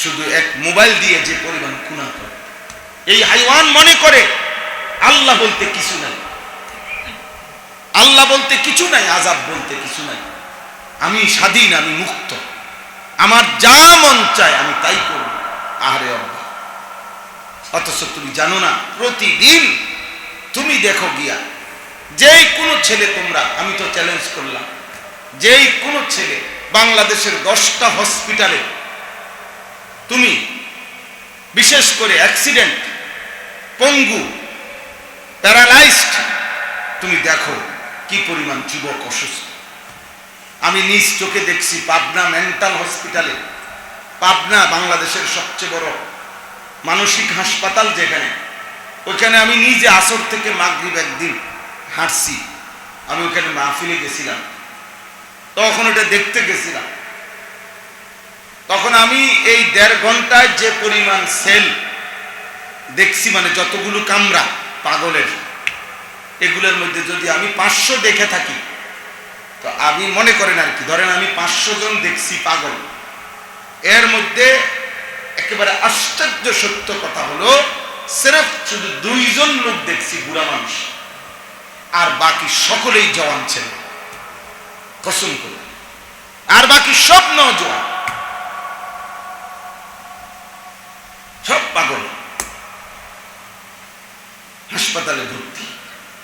শুধু এক মোবাইল দিয়ে যে পরিমাণ গুনাহ করে, এই হাইওয়ান মনে করে আল্লাহ বলতে কিছু নাই, আল্লাহ বলতে কিছু নাই, আযাব বলতে কিছু নাই, আমি স্বাধীন, আমি মুক্ত, আমার যা মন চায় আমি তাই করব। আহারে আল্লাহ, অথচ তুমি জানো না, প্রতিদিন তুমি দেখো গিয়া যেই কোনো ছেলে, তোমরা, আমি তো চ্যালেঞ্জ করলাম, যেই কোনো ছেলে বাংলাদেশের 10টা হসপিটালে তুমি বিশেষ করে অ্যাক্সিডেন্ট, পঙ্গু, প্যারালাইজড, তুমি দেখো কি পরিমাণ যুবক অসুস্থ। আমি নিজ চোখে দেখছি পাবনা মেন্টাল হসপিটালে, পাবনা বাংলাদেশের সবচেয়ে বড় মানসিক হাসপাতাল যেখানে, ওইখানে আমি নিজে আসর থেকে মাগরিব একদিন হাঁটছি, আমি ওখানে মাহফিলে গেছিলাম, তখন ওটা দেখতে গেছিলাম। তখন আমি এই 1.5 ঘন্টায় যে পরিমাণ সেল দেখছি, মানে যতগুলো কামরা পাগলের, এগুলোর মধ্যে যদি আমি 500 দেখে থাকি, তো আমি মনে করেন আর কি, ধরেন আমি 500 জন দেখছি পাগল, এর মধ্যে একেবারে আশ্চর্য সত্য কথা হলো সির্ফ শুধু 2 জন লোক দেখছি বুড়া মানুষ, আর বাকি সকলেই জওয়ান ছেলে, কসম করে, আর বাকি সব নওজোয়ান, সব পাগল, হাসপাতালে ভর্তি।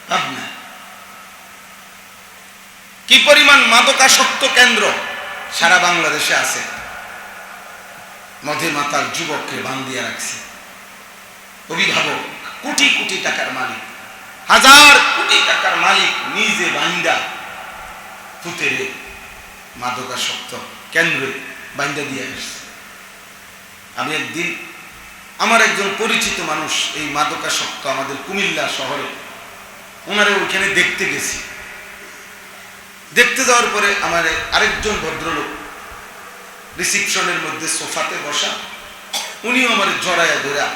ভাবনা কি পরিমাণ মাদকাসক্ত কেন্দ্র সারা বাংলাদেশে আছে, মধ্যে মাতার যুবককে বান্ধিয়া রাখছে। অভিভাবক, কোটি কোটি টাকার মালিক, 1000 কোটি টাকার মালিক, নিজে বান্দা ফুতেরে মাদকাসক্ত কেন্দ্রে বান্দা দিয়ে আসছে। আমি একদিন আমার একজন পরিচিত মানুষ এই মাদকাসক্ত আমাদের কুমিল্লা শহরে, ওনারে ওইখানে দেখতে গেছি। দেখতে যাওয়ার পরে আমার আরেকজন ভদ্রলোক রিসিপশনের মধ্যে সোফাতে বসা, উনিও আমার জড়াইয়া ধরা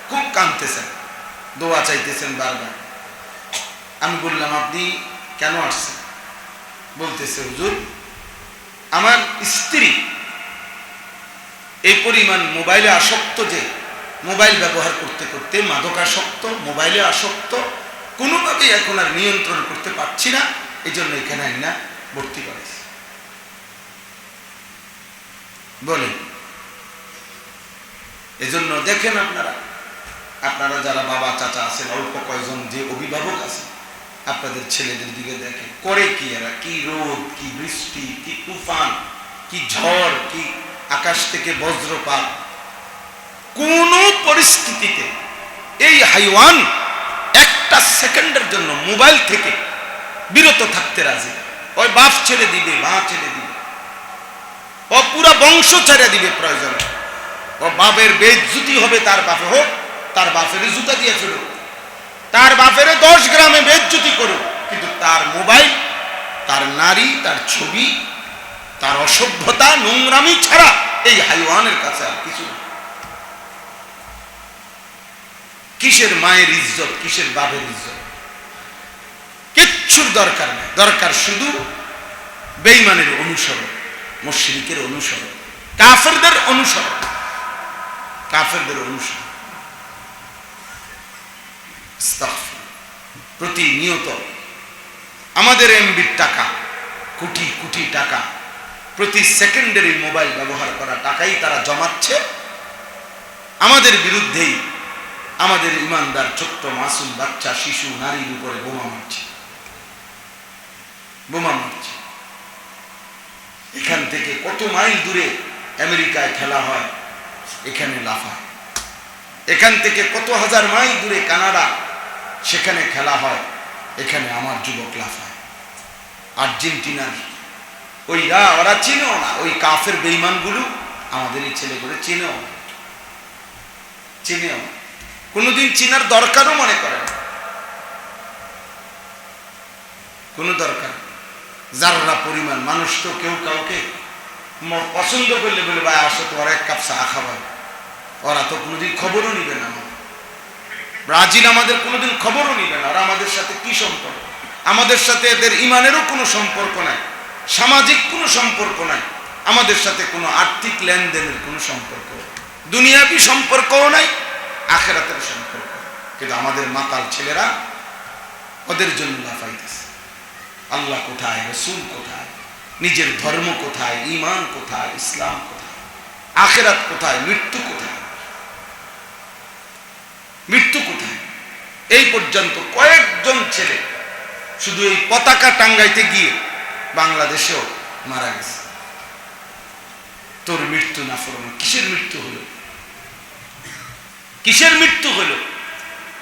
খুব কাঁদতেছেন, দোয়া চাইতেছেন বারবার। আমি বললাম, আপনি কেন আসছেন? বলতেছে, হুজুর, আমার স্ত্রী এই পরিমাণ মোবাইলে আসক্ত যে মোবাইল ব্যবহার করতে করতে মাদকাসক্ত, মোবাইলে আসক্ত, কোনোভাবেই এখন আর নিয়ন্ত্রণ করতে পারছি না, এই জন্য এখানে আইনা ভর্তি করেছি। বলেন, এজন্য দেখেন আপনারা যারা বাবা চাচা আছেন, অল্প কয়েকজন যে অভিভাবক আছেন, আপনাদের ছেলেদের দিকে দেখেন, করে কি এরা, কি রোদ, কি বৃষ্টি, কি তুফান, কি ঝড়, কি আকাশ থেকে বজ্রপাত, কোন পরিস্থিতিতে এই হাইওয়ান একটা সেকেন্ডের জন্য মোবাইল থেকে বিরত থাকতে রাজি। ওই বাপ ছেড়ে দিবে, মা ছেড়ে দিবে, ও পুরা বংশ ছেড়ে দিবে প্রয়োজনে। ও বাপের বেইজ্জতি হবে, তার বাপে হোক, তার বাপের জুতা দিয়ে ফেলুক, তার বাপের 10 গ্রামে বেইজ্জতি করুক, কিন্তু তার মোবাইল, তার নারী, তার ছবি, তার অসভ্যতা, নোংরামি ছাড়া এই হাইওয়ানের কাছে আর কিছু না। কিসের মায়ের ইজ্জত, কিসের বাপের ইজ্জত, কিচ্ছুর দরকার নেই। দরকার শুধু বেঈমানের অনুসরণ, মুশরিকের অনুসরণ, কাফেরদের অনুসরণ, কাফেরদের অনুসরণ। প্রতিনিয়ত আমাদের এমবির টাকা, কোটি কোটি টাকা, প্রতি সেকেন্ডের এই মোবাইল ব্যবহার করা টাকাই তারা জমাচ্ছে আমাদের বিরুদ্ধেই। আমাদের ইমানদার ছোট্ট মাসুম বাচ্চা, শিশু, নারীর উপরে বোমা মারছে, বোমা মারছে। এখান থেকে কত মাইল দূরে আমেরিকায় খেলা হয়, এখানে লাফায়। এখান থেকে কত হাজার মাইল দূরে কানাডা, সেখানে খেলা হয়, এখানে আমার যুবক লাফায়। আর্জেন্টিনার ওরা চিনেও না, ওই কাফের বেঈমানগুলো আমাদের এই ছেলেগুলো চিনেও কোনোদিন চিনার দরকারও মনে করে না, কোনো দরকার। যারা পরিমাণ মানুষ তো কেউ কাউকে পছন্দ করলে বলে, ভাই আসো, তোমার 1 কাপ চা খাবার, ওরা তো কোনোদিন খবরও নিবে না। ব্রাজিল আমাদের কোনোদিন খবরও নিবে না। ওরা আমাদের সাথে কি সম্পর্ক? আমাদের সাথে এদের ইমানেরও কোনো সম্পর্ক নাই, সামাজিক কোনো সম্পর্ক নাই, আমাদের সাথে কোনো আর্থিক লেনদেনের কোনো সম্পর্ক, দুনিয়াবি সম্পর্কও নাই, আখিরাতের সম্পর্ক। কিন্তু আমাদের মাতাল ছেলেরা ওদের জন্য লাফাইতেছে। আল্লাহ কোথায়, রাসূল কোথায়, নিজের ধর্ম কোথায়, ঈমান কোথায়, ইসলাম কোথায়, আখিরাত কোথায়, মৃত্যু কোথায়, মৃত্যু কোথায়? এই পর্যন্ত কয়েকজন ছেলে শুধু এই পতাকা টাঙ্গাইতে গিয়ে বাংলাদেশেও মারা গেছে। তোর মৃত্যু না ফরমান, কিসের মৃত্যু হলো? কিসের মৃত্যু হলো?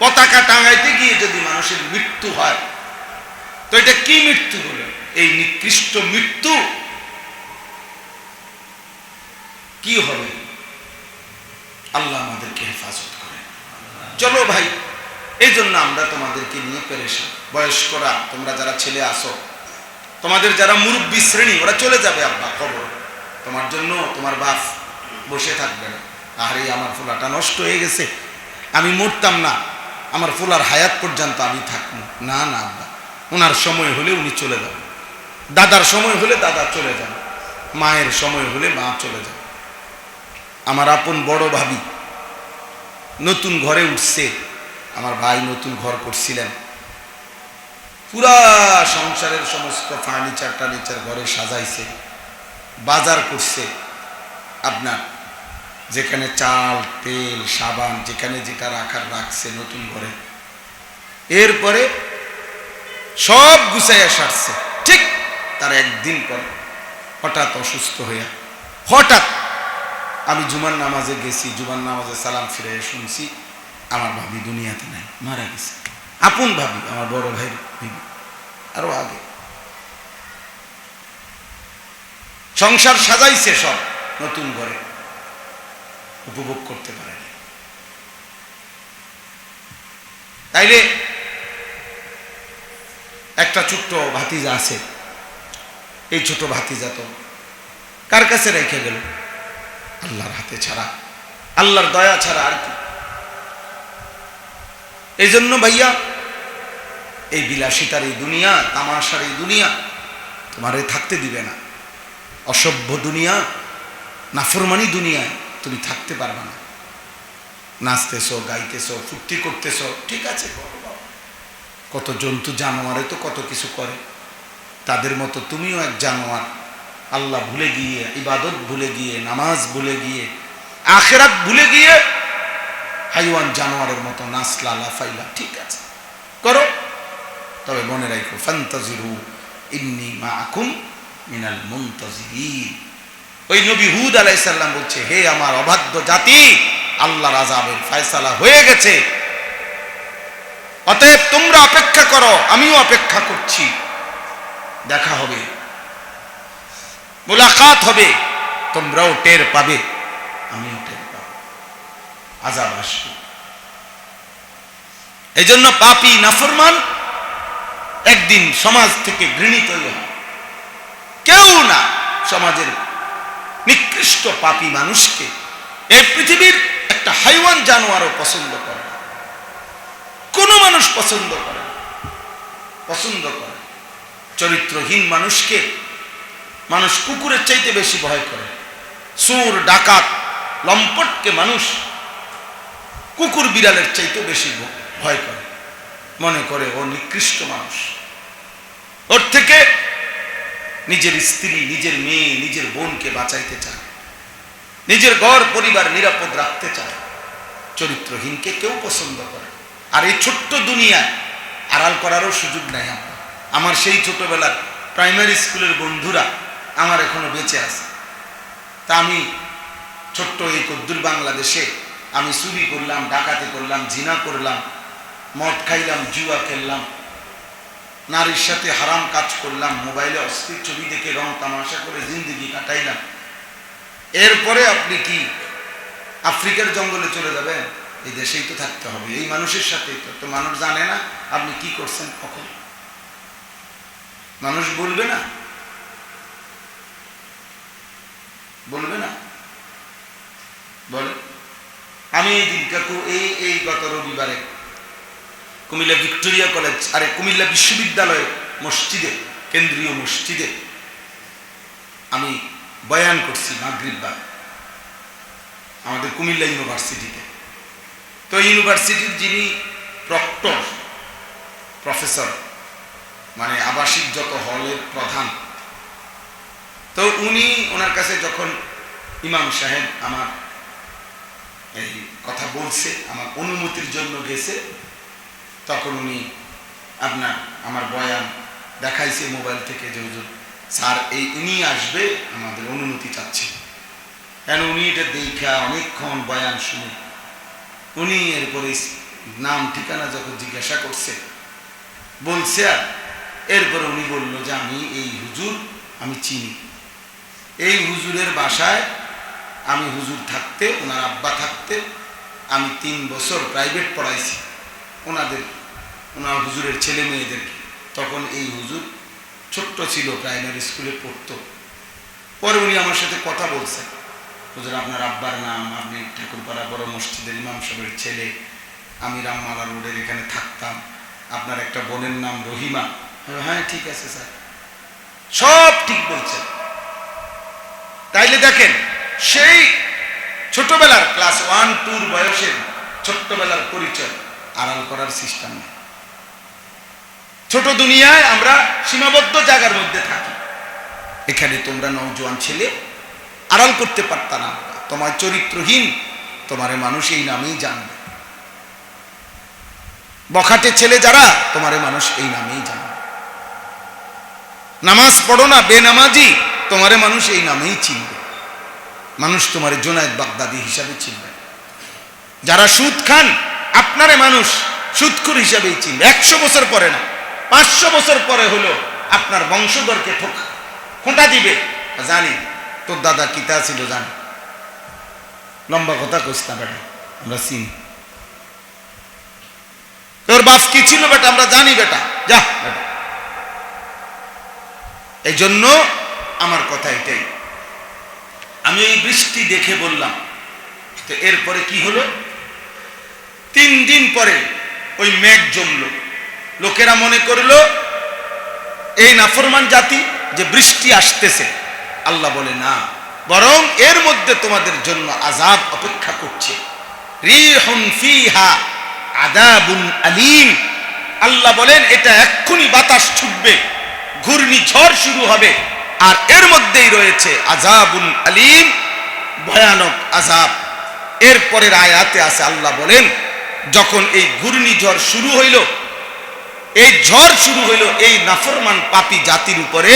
পতাকা টাঙ্গাইতে গিয়ে যদি মানুষের মৃত্যু হয়, তো এটা কি মৃত্যু হলো? এই নিকৃষ্ট মৃত্যু কি হবে? আল্লাহ আমাদেরকে হেফাজত করে। চলো ভাই, এই জন্য আমরা তোমাদেরকে নিয়ে পেরেশান। বয়স্করা, তোমরা যারা ছেলে আসো, তোমাদের যারা মুরব্বী শ্রেণী, ওরা চলে যাবে আব্বা কবর, তোমার জন্য তোমার বাপ বসে থাকবে না। আরে আমার ফুলাটা নষ্ট হয়ে গেছে, আমি মরতাম না, আমার ফুলার হায়াত পর্যন্ত আমি থাকবো না। না আব্বা, ওনার সময় হলে উনি চলে যাবেন, দাদার সময় হলে দাদা চলে যাবে, মায়ের সময় হলে মা চলে যাবে। আমার আপন বড় ভাবি নতুন ঘরে উঠছে, আমার ভাই নতুন ঘর করছিলেন, পুরা সংসারের সমস্ত ফার্নিচার টার্নিচার ঘরে সাজাইছে, বাজার করছে, আপনার যেখানে চাল, তেল, সাবান, যেখানে যেটা রাখার রাখছে নতুন ঘরে। এরপরে সব গুছাইয়া সারছে। ঠিক তার একদিন পর হঠাৎ অসুস্থ হইয়া, হঠাৎ আমি জুমার নামাজে গেছি, জুমার নামাজে সালাম ফিরে শুনছি আমার ভাবি দুনিয়াতে নাই, মারা গেছে। আপন ভাবি, আমার বড় ভাইয়ের বিবি, আরো আগে। সংসার সাজাইছে সব নতুন ঘরে, উপভোগ করতে পারে। তাইলে একটা ছোট্ট ভাতিজা আছে, এই ছোট ভাতিজা তো কার কাছে রেখে গেল? আল্লাহর হাতে ছাড়া, আল্লাহর দয়া ছাড়া আর কি। এই জন্য ভাইয়া, এই বিলাসিতার এই দুনিয়া, তামাশার এই দুনিয়া তোমারে থাকতে দিবে না। অসভ্য দুনিয়া, নাফরমানি দুনিয়ায় তুমি থাকতে পারবে না। নাচতেছো, গাইতেছো, ফুর্তি করতেছো, ঠিক আছে করো বাবা। কত জন্তু জানোয়ারে তো কত কিছু করে, তাদের মতো তুমিও এক জানোয়ার। আল্লাহ ভুলে গিয়ে, ইবাদত ভুলে গিয়ে, নামাজ ভুলে গিয়ে, আখিরাত ভুলে গিয়ে হাইওয়ান জানোয়ারের মতো নাচলা, লাফাইলা, ঠিক আছে করো, তবে মনে রাখো ফান্তাজিরু ইন্নী মাআকুম মিনাল মুনতাজিরিন। ওই নবী হুদ আলাইহিস সালাম বলছে, হে আমার অবাধ্য জাতি, আল্লাহর আযাবের ফয়সালা হয়ে গেছে, অতএব তোমরা অপেক্ষা করো, আমিও অপেক্ষা করছি। দেখা হবে, মুলাকাত হবে, তোমরাও টের পাবে, আমিও টের পাবো, আযাব আসবে। এই জন্য পাপী নাফরমান একদিন সমাজ থেকে ঘৃণিত হয়। কেউ না সমাজের নিকৃষ্ট পাপী মানুষকে এই পৃথিবীর একটা হাইওয়ান জানোয়ারও পছন্দ করে না। কোনো মানুষ পছন্দ করে না, পছন্দ করে চরিত্রহীন মানুষকে মানুষ কুকুরের চাইতে বেশি ভয় করে। চোর, ডাকাত, লম্পটকে মানুষ কুকুর বিড়ালের চাইতে বেশি ভয় করে, মনে করে ও নিকৃষ্ট মানুষ। ওর থেকে নিজের স্ত্রী, নিজের মেয়ে, নিজের বোনকে বাঁচাইতে চায়, নিজের ঘর পরিবার নিরাপদ রাখতে চায়। চরিত্রহীনকে কেউ পছন্দ করে। আর এই ছোট্ট দুনিয়ায় আড়াল করারও সুযোগ নাই। আমার সেই ছোটবেলার প্রাইমারি স্কুলের বন্ধুরা আমার এখনো বেঁচে আছে। তা আমি ছোট্ট এই কদ্দুর বাংলাদেশে আমি চুরি করলাম, ডাকাতি করলাম, জিনা করলাম, মদ খাইলাম, জুয়া খেললাম, নারীর সাথে হারাম কাজ করলাম, মোবাইলে অস্থির ছবি দেখে রং তামাশা করে জিন্দেগি কাটাইলাম। এরপরে আপনি কি আফ্রিকার জঙ্গলে চলে যাবেন? এই দেশেই তো থাকতে হবে, এই মানুষের সাথেই তো মানুষ জানে না আপনি কি করছেন, কখন মানুষ বলবে না, বলবে না, বলে। আমি এই দিনটাকে এই গত রবিবারে কুমিল্লা ভিক্টোরিয়া কলেজ, আরে কুমিল্লা বিশ্ববিদ্যালয় মসজিদে, কেন্দ্রীয় মসজিদে আমি বয়ান করছি মাগরিববার, আমাদের কুমিল্লা ইউনিভার্সিটিতে। তো ইউনিভার্সিটির যিনি প্রক্টর, প্রফেসর, মানে আবাসিক যত হলের প্রধান, তো উনি ওনার কাছে যখন ইমাম সাহেব আমার এই কথা বলছে, আমার অনুমতির জন্য গেছে, তখন উনি আমার বয়ান দেখাইছে মোবাইল থেকে যে হুজুর স্যার এই উনি আসবে, আমাদের অনুমতি চাচ্ছে। কেন উনি এটা দেখা অনেকক্ষণ বয়ান শুনে উনি এরপরে নাম ঠিকানা যখন জিজ্ঞাসা করছে বলছে, আর এরপরে উনি বলল যে আমি এই হুজুর আমি চিনি, এই হুজুরের বাসায় আমি হুজুর থাকতে, ওনার আব্বা থাকতে আমি 3 বছর প্রাইভেট পড়াইছি ওনার হুজুরের ছেলে মেয়েদেরকে। তখন এই হুজুর ছোট্ট ছিল, প্রাইমারি স্কুলে পড়তো। পরে উনি আমার সাথে কথা বলছেন, হুজুর আপনার আব্বার নাম, আপনি ঠাকুরপাড়া বড় মসজিদের ইমাম সাহেবের ছেলে, আমি রামমালা রোডের এখানে থাকতাম, আপনার একটা বোনের নাম রহিমা। হ্যাঁ ঠিক আছে স্যার, সব ঠিক বলছেন। তাইলে দেখেন, সেই ছোটবেলার ক্লাস 1-2 বয়সের ছোট্টবেলার পরিচয় আড়াল করার সিস্টেম নেই। ছোট দুনিয়ায় আমরা সীমাবদ্ধ জায়গার মধ্যে থাকি। এখানে তোমরা নওজোয়ান ছেলে আড়াল করতে পারতা না, তোমার চরিত্রহীন, তোমারে মানুষ এই নামেই জানবে। বখাটে ছেলে যারা, তোমারে মানুষ এই নামেই জানবে। নামাজ পড়ো না, বেনামাজি, তোমারে মানুষ এই নামেই চিনবে। মানুষ তোমারে জুনায়েদ বাগদাদি হিসাবে চিনবে। যারা সুদ খান, আপনারে মানুষ সুদখোর হিসাবেই চিনবে। 100 বছর পরে না, 500 বছর পরে হলো আপনার বংশধরকে খোঁটা দিবে, জানি তোর দাদা কিতা ছিল, জানি। লম্বা কথা কইস না বেটা, আমরা চিনি। তোর বাপ কি ছিল বেটা, আমরা জানি বেটা, যা বেটা। এই জন্য আমার কথা এটাই। আমি এই বৃষ্টি দেখে বললাম, তো এরপরে কি হলো, 3 দিন পরে ওই মেঘ জমলো, লোকেরা মনে করলো এই নাফরমান জাতি যে বৃষ্টি আসতেছে, আল্লাহ বলে না, বরং এর মধ্যে তোমাদের জন্য আযাব অপেক্ষা করছে। রিহুন ফিহা আযাবুন আলীম, আল্লাহ বলেন এটা এক্ষুনি বাতাস ছুটবে, ঘূর্ণিঝড় শুরু হবে, আর এর মধ্যেই রয়েছে আযাবুন আলীম, ভয়ানক আযাব। এরপরের আয়াতে আছে আল্লাহ বলেন যখন এই ঘূর্ণিঝড় শুরু হইল, এই ঝড় শুরু হইল এই নাফরমান পাপী জাতির উপরে,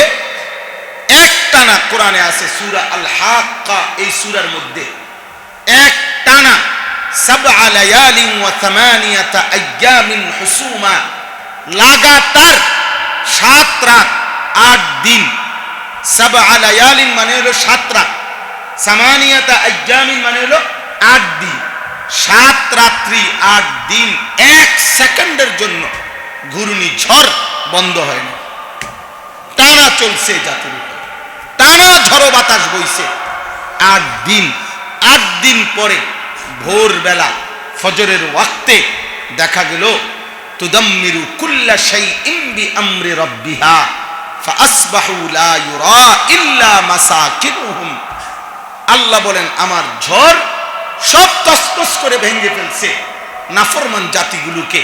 একটানা কোরআনে আছে সূরা আল হাক্কা, এই সূরার মধ্যে একটানা সাবআ লায়ালিন ওয়া থামানিয়াতা আইয়ামিন হুসুমা, লাগাতার 7 রাত 8 দিন। সাবআ লায়ালিন মানে হলো 7 রাত, সামানিয়াতা আইয়ামিন মানে হলো 8 দিন, 7 রাত্রি 8 দিন, 1 সেকেন্ডের জন্য ঘূর্ণিঝড় বন্ধ হয় না, টানা চলছে জাতির উপর, টানা ঝড়ো বাতাস বইছে 8 দিন। 8 দিন পরে ভোরবেলা ফজরের ওয়াক্তে দেখা গেল তুদাম্মিরু কুল্লা শাইইন বিআমরি রাব্বিহা ফাআসবাহু লা ইউরা ইল্লা মাসাকিনুহুম, আল্লাহ বলেন আমার ঝড় সব তছনছ করে ভেঙে ফেলছে নাফরমান জাতিগুলোকে।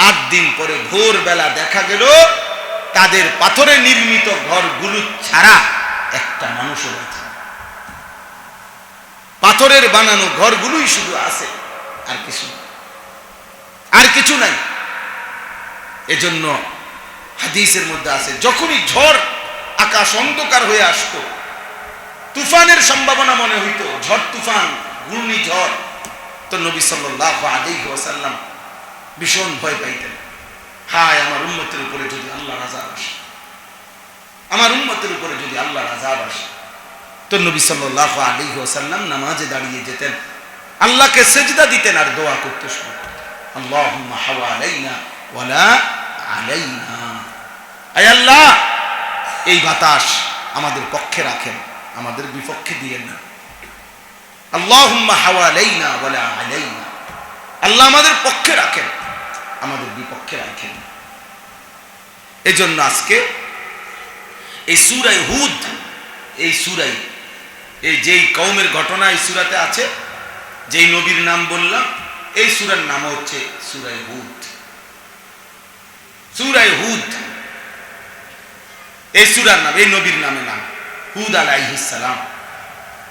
8 দিন পরে ভোরবেলা দেখা গেল তাদের পাথরে নির্মিত ঘরগুলো ছাড়া একটা মানুষও আছে, পাথরের বানানো ঘরগুলোই শুধু আছে, আর কিছু নাই। এজন্য হাদিসের মধ্যে আছে যখনই ঝড় আকাশ অন্ধকার হয়ে আসতো, তুফানের সম্ভাবনা মনে হইতো, ঝড় তুফান ঘূর্ণিঝড়, তো নবী সাল্লাল্লাহু আলাইহি ওয়াসাল্লাম ভীষণ ভয় পাইতেন। হায় আমার উম্মতের উপরে যদি আল্লাহর আযাব আসে, আমার উম্মতের উপরে যদি আল্লাহর আযাব আসে। তো নবী সাল্লাল্লাহু আলাইহি ওয়াসাল্লাম নামাজে দাঁড়িয়ে যেতেন, আল্লাহকে সিজদা দিতেন আর দোয়া করতে শুরু করতেন, আল্লাহুম্মা হাওয়ালাইনা ওয়ালা আলাইনা, আয় আল্লাহ এই বাতাস আমাদের পক্ষে রাখেন, আমাদের বিপক্ষে দিয়েন না। আল্লাহুম্মা হাওয়ালাইনা ওয়ালা আলাইনা, আল্লাহ আমাদের পক্ষে রাখেন, আমাদের বিপক্ষে রাখেন। এজন্য আজকে এই সূরা হুদ, এই সূরায় এই যেই কওমের ঘটনা এই সূরাতে আছে, যেই নবীর নাম বললাম, এই সূরার নাম হচ্ছে সূরা হুদ। সূরা হুদ এই সূরার নাম, এই নবীর নামে নাম হুদ আলাইহিস সালাম,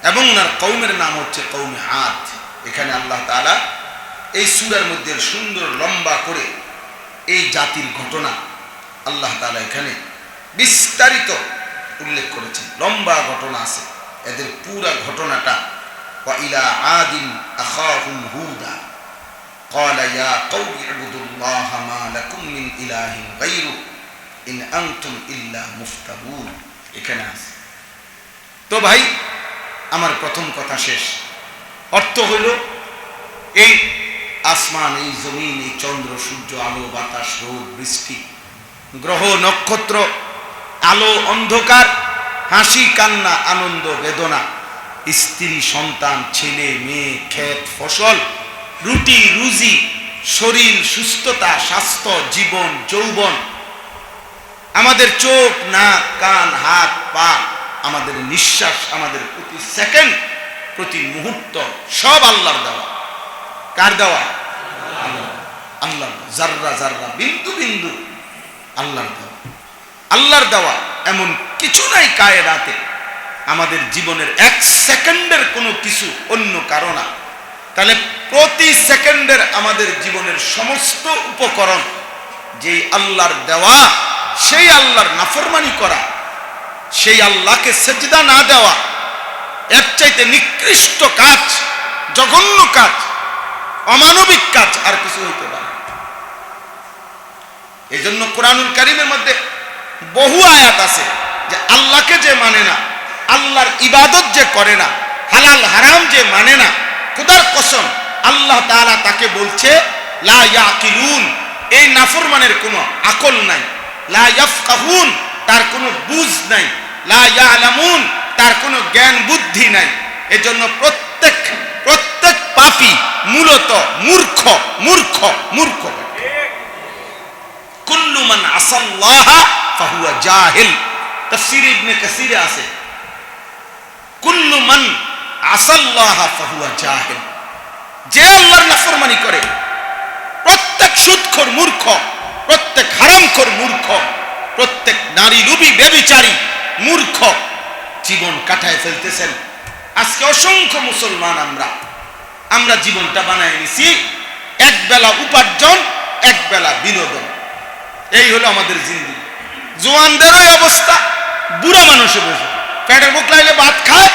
এবং ওনার কওমের নাম হচ্ছে কওমে আদ। এখানে আল্লাহ তাআলা এই সূরার মধ্যে সুন্দর লম্বা করে এই জাতির ঘটনা আল্লাহ তাআলা এখানে বিস্তারিত উল্লেখ করেছেন, লম্বা ঘটনা আছে এদের পুরা ঘটনাটা। ওয়া ইলা আদিন আখাহুম হুদা ক্বালা ইয়া কওমি ইবুদুল্লাহা মা লাকুম মিন ইলাহিন গায়রু ইন আনতুম ইল্লা মুফতারুন, এখানে আছে। তো ভাই আমার প্রথম কথা শেষ। অর্থ হইল এই আসমান, এই জমিন, এই চন্দ্র সূর্য, আলো বাতাস, রোদ বৃষ্টি, গ্রহ নক্ষত্র, আলো অন্ধকার, হাসি কান্না, আনন্দ বেদনা, স্ত্রী সন্তান, ছেলে মেয়ে, ক্ষেত ফসল, রুটি রুজি, শরীর সুস্থতা, স্বাস্থ্য, জীবন যৌবন, আমাদের চোখ নাক কান হাত পা, আমাদের নিঃশ্বাস, আমাদের প্রতি সেকেন্ড প্রতি মুহূর্ত সব আল্লাহর দেওয়া। কার দেওয়া? আল্লাহর। জাররা জাররা, বিন্দু বিন্দু আল্লাহর দেওয়া, আল্লাহর দেওয়া। এমন কিছু নাই কায়নাতে, আমাদের জীবনের 1 সেকেন্ডের কোনো কিছু অন্য কারো না। তাহলে প্রতি সেকেন্ডের আমাদের জীবনের সমস্ত উপকরণ যেই আল্লাহর দেওয়া, সেই আল্লাহর নাফরমানি করা, সেই আল্লাহকে সেজদা না দেওয়া, এর চাইতে নিকৃষ্ট কাজ, জঘন্য কাজ, অমানবিক কাজ আর কিছু হইতে পারে। এই জন্য কোরআনুল কারীমের মধ্যে বহু আয়াত আছে যে আল্লাহকে যে মানে না, আল্লাহর ইবাদত যে করে না, হালাল হারাম যে মানে না, খোদার কসম আল্লাহ তাআলা তাকে বলছে লা ইয়াকিলুন, এই নাফরমানের কোনো আকল নাই, লা ইয়াফকাহুন, তার কোনো বুঝ নাই, লা ইয়ালামুন, তার কোনো জ্ঞান বুদ্ধি নাই। এজন্য প্রত্যেক পাপী মূলত মূর্খ মূর্খ মূর্খ। আসাল্লাহা ফাহুয়া জাহিল। তাফসীর ইবনে কাসিরে আছে কুল্লু মান আসাল্লাহা ফাহুয়া জাহিল, যে আল্লাহর নাফরমানি করে প্রত্যেক সুদখোর মূর্খ, প্রত্যেক হারামখোর মূর্খ, প্রত্যেক নারী রূপী ব্যভিচারী মূর্খ জীবন কাটায় ফেলতেছেন। আজকে অসংখ্য মুসলমান আমরা জীবনটা বানায় নিছি এক বেলা উপার্জন, এক বেলা বিনোদন। এই হলো আমাদের জিন্দেগি। জোয়ানদের ওই অবস্থা, বুড়া মানুষে বসে পেটের মুখ লাইলে ভাত খায়,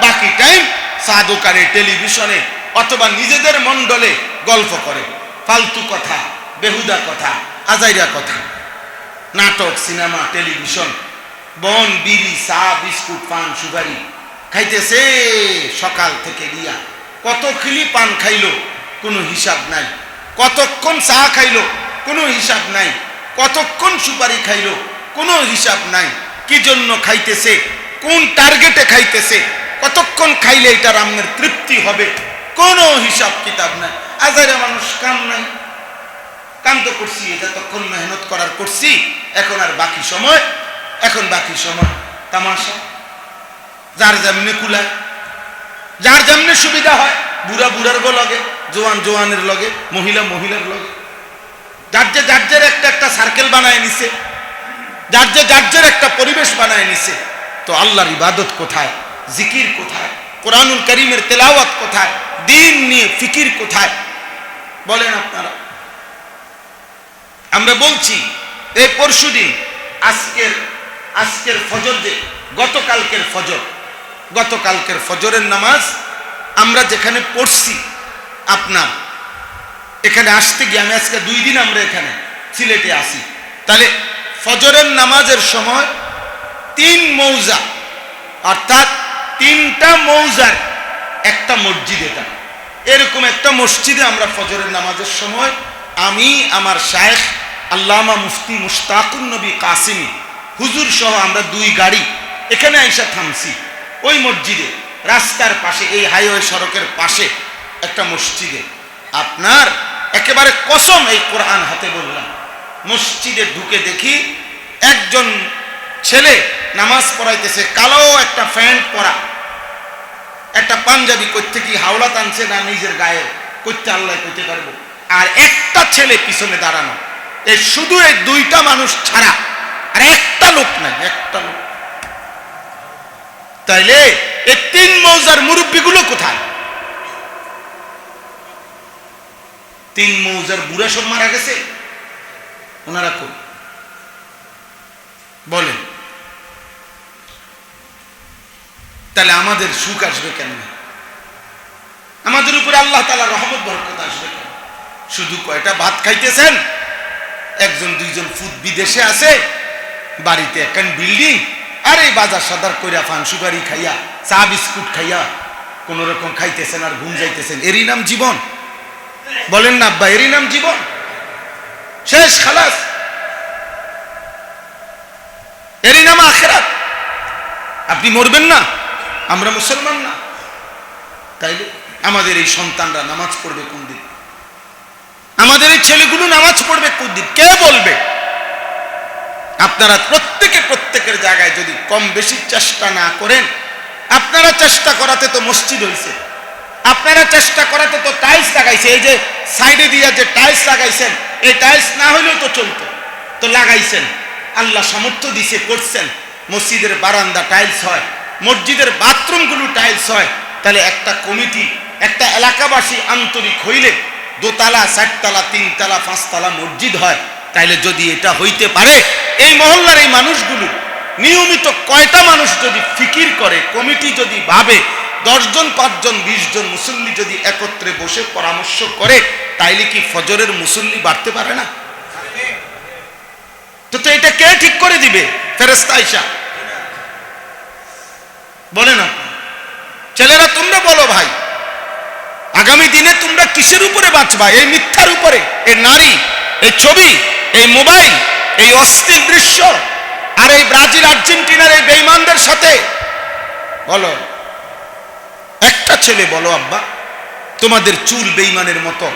বাকি টাইম চা দোকানে, টেলিভিশনে অথবা নিজেদের মন্ডলে গল্প করে, ফালতু কথা, বেহুদা কথা, আজাইরা কথা, নাটক, সিনেমা, টেলিভিশন, বন, বিড়ি, চা, বিস্কুট, পান, সুপারি খাইতেছে সকাল থেকে দিয়া। কত খিলি পান খাইলো কোনো হিসাব নাই, কতক্ষণ চা খাইলো কোনো হিসাব নাই, কতক্ষণ সুপারি খাইলো কোনো হিসাব নাই। কি জন্য খাইতেছে, কোন টার্গেটে খাইতেছে, কতক্ষণ খাইলে এটার আমনের তৃপ্তি হবে কোনো হিসাব কিতাব নাই। আজাইরা মানুষ কাম নাই, কাম তো করছি, যতক্ষণ মেহনত করার করছি, এখন বাকি সময় তামাশা। যার যেমনি কুলায়, যার যেমনি সুবিধা হয়, বুড়া বুড়ার লগে, জোয়ান জোয়ানের লগে, মহিলা মহিলার লগে, যার একটা সার্কেল বানায় নিছে, যার একটা পরিবেশ বানায় নিছে। তো আল্লাহর ইবাদত কোথায়, জিকির কোথায়, কোরআনুল কারীমের তেলাওয়াত কোথায়, দ্বীন নিয়ে ফিকির কোথায় বলেন আপনারা? আমরা বলছি এই পরশুদিন আজকের ফজর, যে গতকালকের ফজরের নামাজ আমরা যেখানে পড়ছি, আপনার এখানে আসতে গিয়ে আমি আজকে 2 দিন আমরা এখানে সিলেটে আসি, তাহলে ফজরের নামাজের সময় 3 মৌজা অর্থাৎ 3টা মৌজার একটা মসজিদ, এটা এরকম একটা মসজিদে আমরা ফজরের নামাজের সময় আমি, আমার শায়েখ আল্লামা মুফতি মুশতাকুন নবী কাসিমি হুজুর সহ আমরা 2 গাড়ি এখানে আইসা থামছি। ওই মসজিদে রাস্তার পাশে, এই হাইওয়ে সড়কের পাশে একটা মসজিদে, আপনার একেবারে কসম, এই কোরআন হাতে বললাম, মসজিদে ঢুকে দেখি একজন ছেলে নামাজ পড়াইতেছে, কালো একটা প্যান্ট পরা, একটা পাঞ্জাবি, করতে কি হাওলা টানছে না নিজের গায়ে, করতে আল্লাহ কইতে পারবো, আর একটা ছেলে পিছনে দাঁড়ানো। এই শুধু এই 2টা মানুষ ছাড়া আর একটা লোক নাই, একটা লোক। তাইলে এই 3 মৌজার মুরব্বীগুলো কোথায়? 3 মৌজার বুড়া সব মারা গেছে, ওনারা কই বলেন? তাহলে আমাদের সুখ আসবে কেন? আমাদের উপরে আল্লাহ তাআলার রহমত বরকত আসবে কেন? শুধু কয়টা ভাত খাইতেছেন, 1-2জন ফুট বিদেশে আছে, বাড়িতে একখান বিল্ডিং, আর এই বাজার সদার কইরা পান সুপারি খাইয়া, চা বিস্কুট খাইয়া কোন রকম খাইতেছেন আর ঘুম যাইতেছেন। এরই নাম জীবন? বলেন না আব্বা, এরই নাম জীবন? শেষ, খালাস, এরই নাম আখিরাত। আপনি মরবেন না, আমরা মুসলমান না, তাইলে আমাদের এই সন্তানরা নামাজ পড়বে কোন দিন? আমাদের এই ছেলেগুলো নামাজ পড়বে কোন দিন? কে বলবে? আপনারা প্রত্যেকের জায়গায় যদি কম বেশি চেষ্টা না করেন, আপনারা চেষ্টা করাতে তো মসজিদ হইছে, আপনারা চেষ্টা করাতে তো টাইলস লাগাইছে, এই যে সাইডে দিয়া যে টাইলস লাগাইছেন, এই টাইলস না হইলেও তো চলতো, তো লাগাইছেন, আল্লাহ সামর্থ্য দিছে, করছেন। মসজিদের বারান্দা টাইলস হয়, মসজিদের বাথরুমগুলো টাইলস হয়। তাহলে একটা কমিটি, একটা এলাকাবাসী আন্তরিক হইলে 2 তলা, 4 তলা, 3 তলা, 5 তলা মসজিদ হয়। তাইলে যদি এটা হইতে পারে, এই মহল্লার এই মানুষগুলো নিয়মিত কয়টা মানুষ যদি ফিকির করে, কমিটি যদি ভাবে, 10 জন, 5 জন, 20 জন মুসল্লি যদি একত্রে বসে পরামর্শ করে, তাইলে কি ফজরের মুসল্লি বাড়তে পারে না? তো এটা কে ঠিক করে দিবে? ফেরেশতা আইসা বলে না? ছেলেরা তোমরা বলো ভাই, আগামী দিনে তোমরা কিসের উপরে বাঁচবা? এই মিথ্যার উপরে, এই নারী, এই ছবি, এই মোবাইল, এই অশ্লীল দৃশ্য, আর এই ব্রাজিল আর্জেন্টিনার এই বেঈমানদের সাথে? বলো, একটা ছেলে বলো, আব্বা তোমাদের চুল বেঈমানের মতো,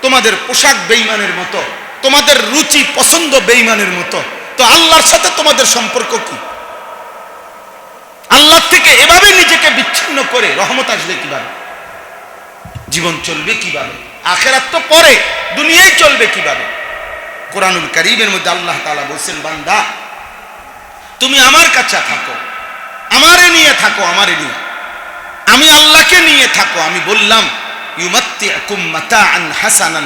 তোমাদের পোশাক বেঈমানের মতো, তোমাদের রুচি পছন্দ বেঈমানের মতো, তো আল্লাহর সাথে তোমাদের সম্পর্ক কি? আল্লাহ থেকে এভাবে নিজেকে বিচ্ছিন্ন করে রহমত আসবে কিভাবে? জীবন চলবে কিভাবে? আখিরাত তো পরে, দুনিয়ায় চলবে কিভাবে? কোরআনুল কারীমের মধ্যে আল্লাহ তাআলা বলেন, বান্দা তুমি আমার কাছে থাকো, আমারে নিয়ে থাকো, আমারে নিয়ে, আমি আল্লাহকে নিয়ে থাকো। আমি বললাম ইউমাত্তিউকুম মাতাআন হাসানান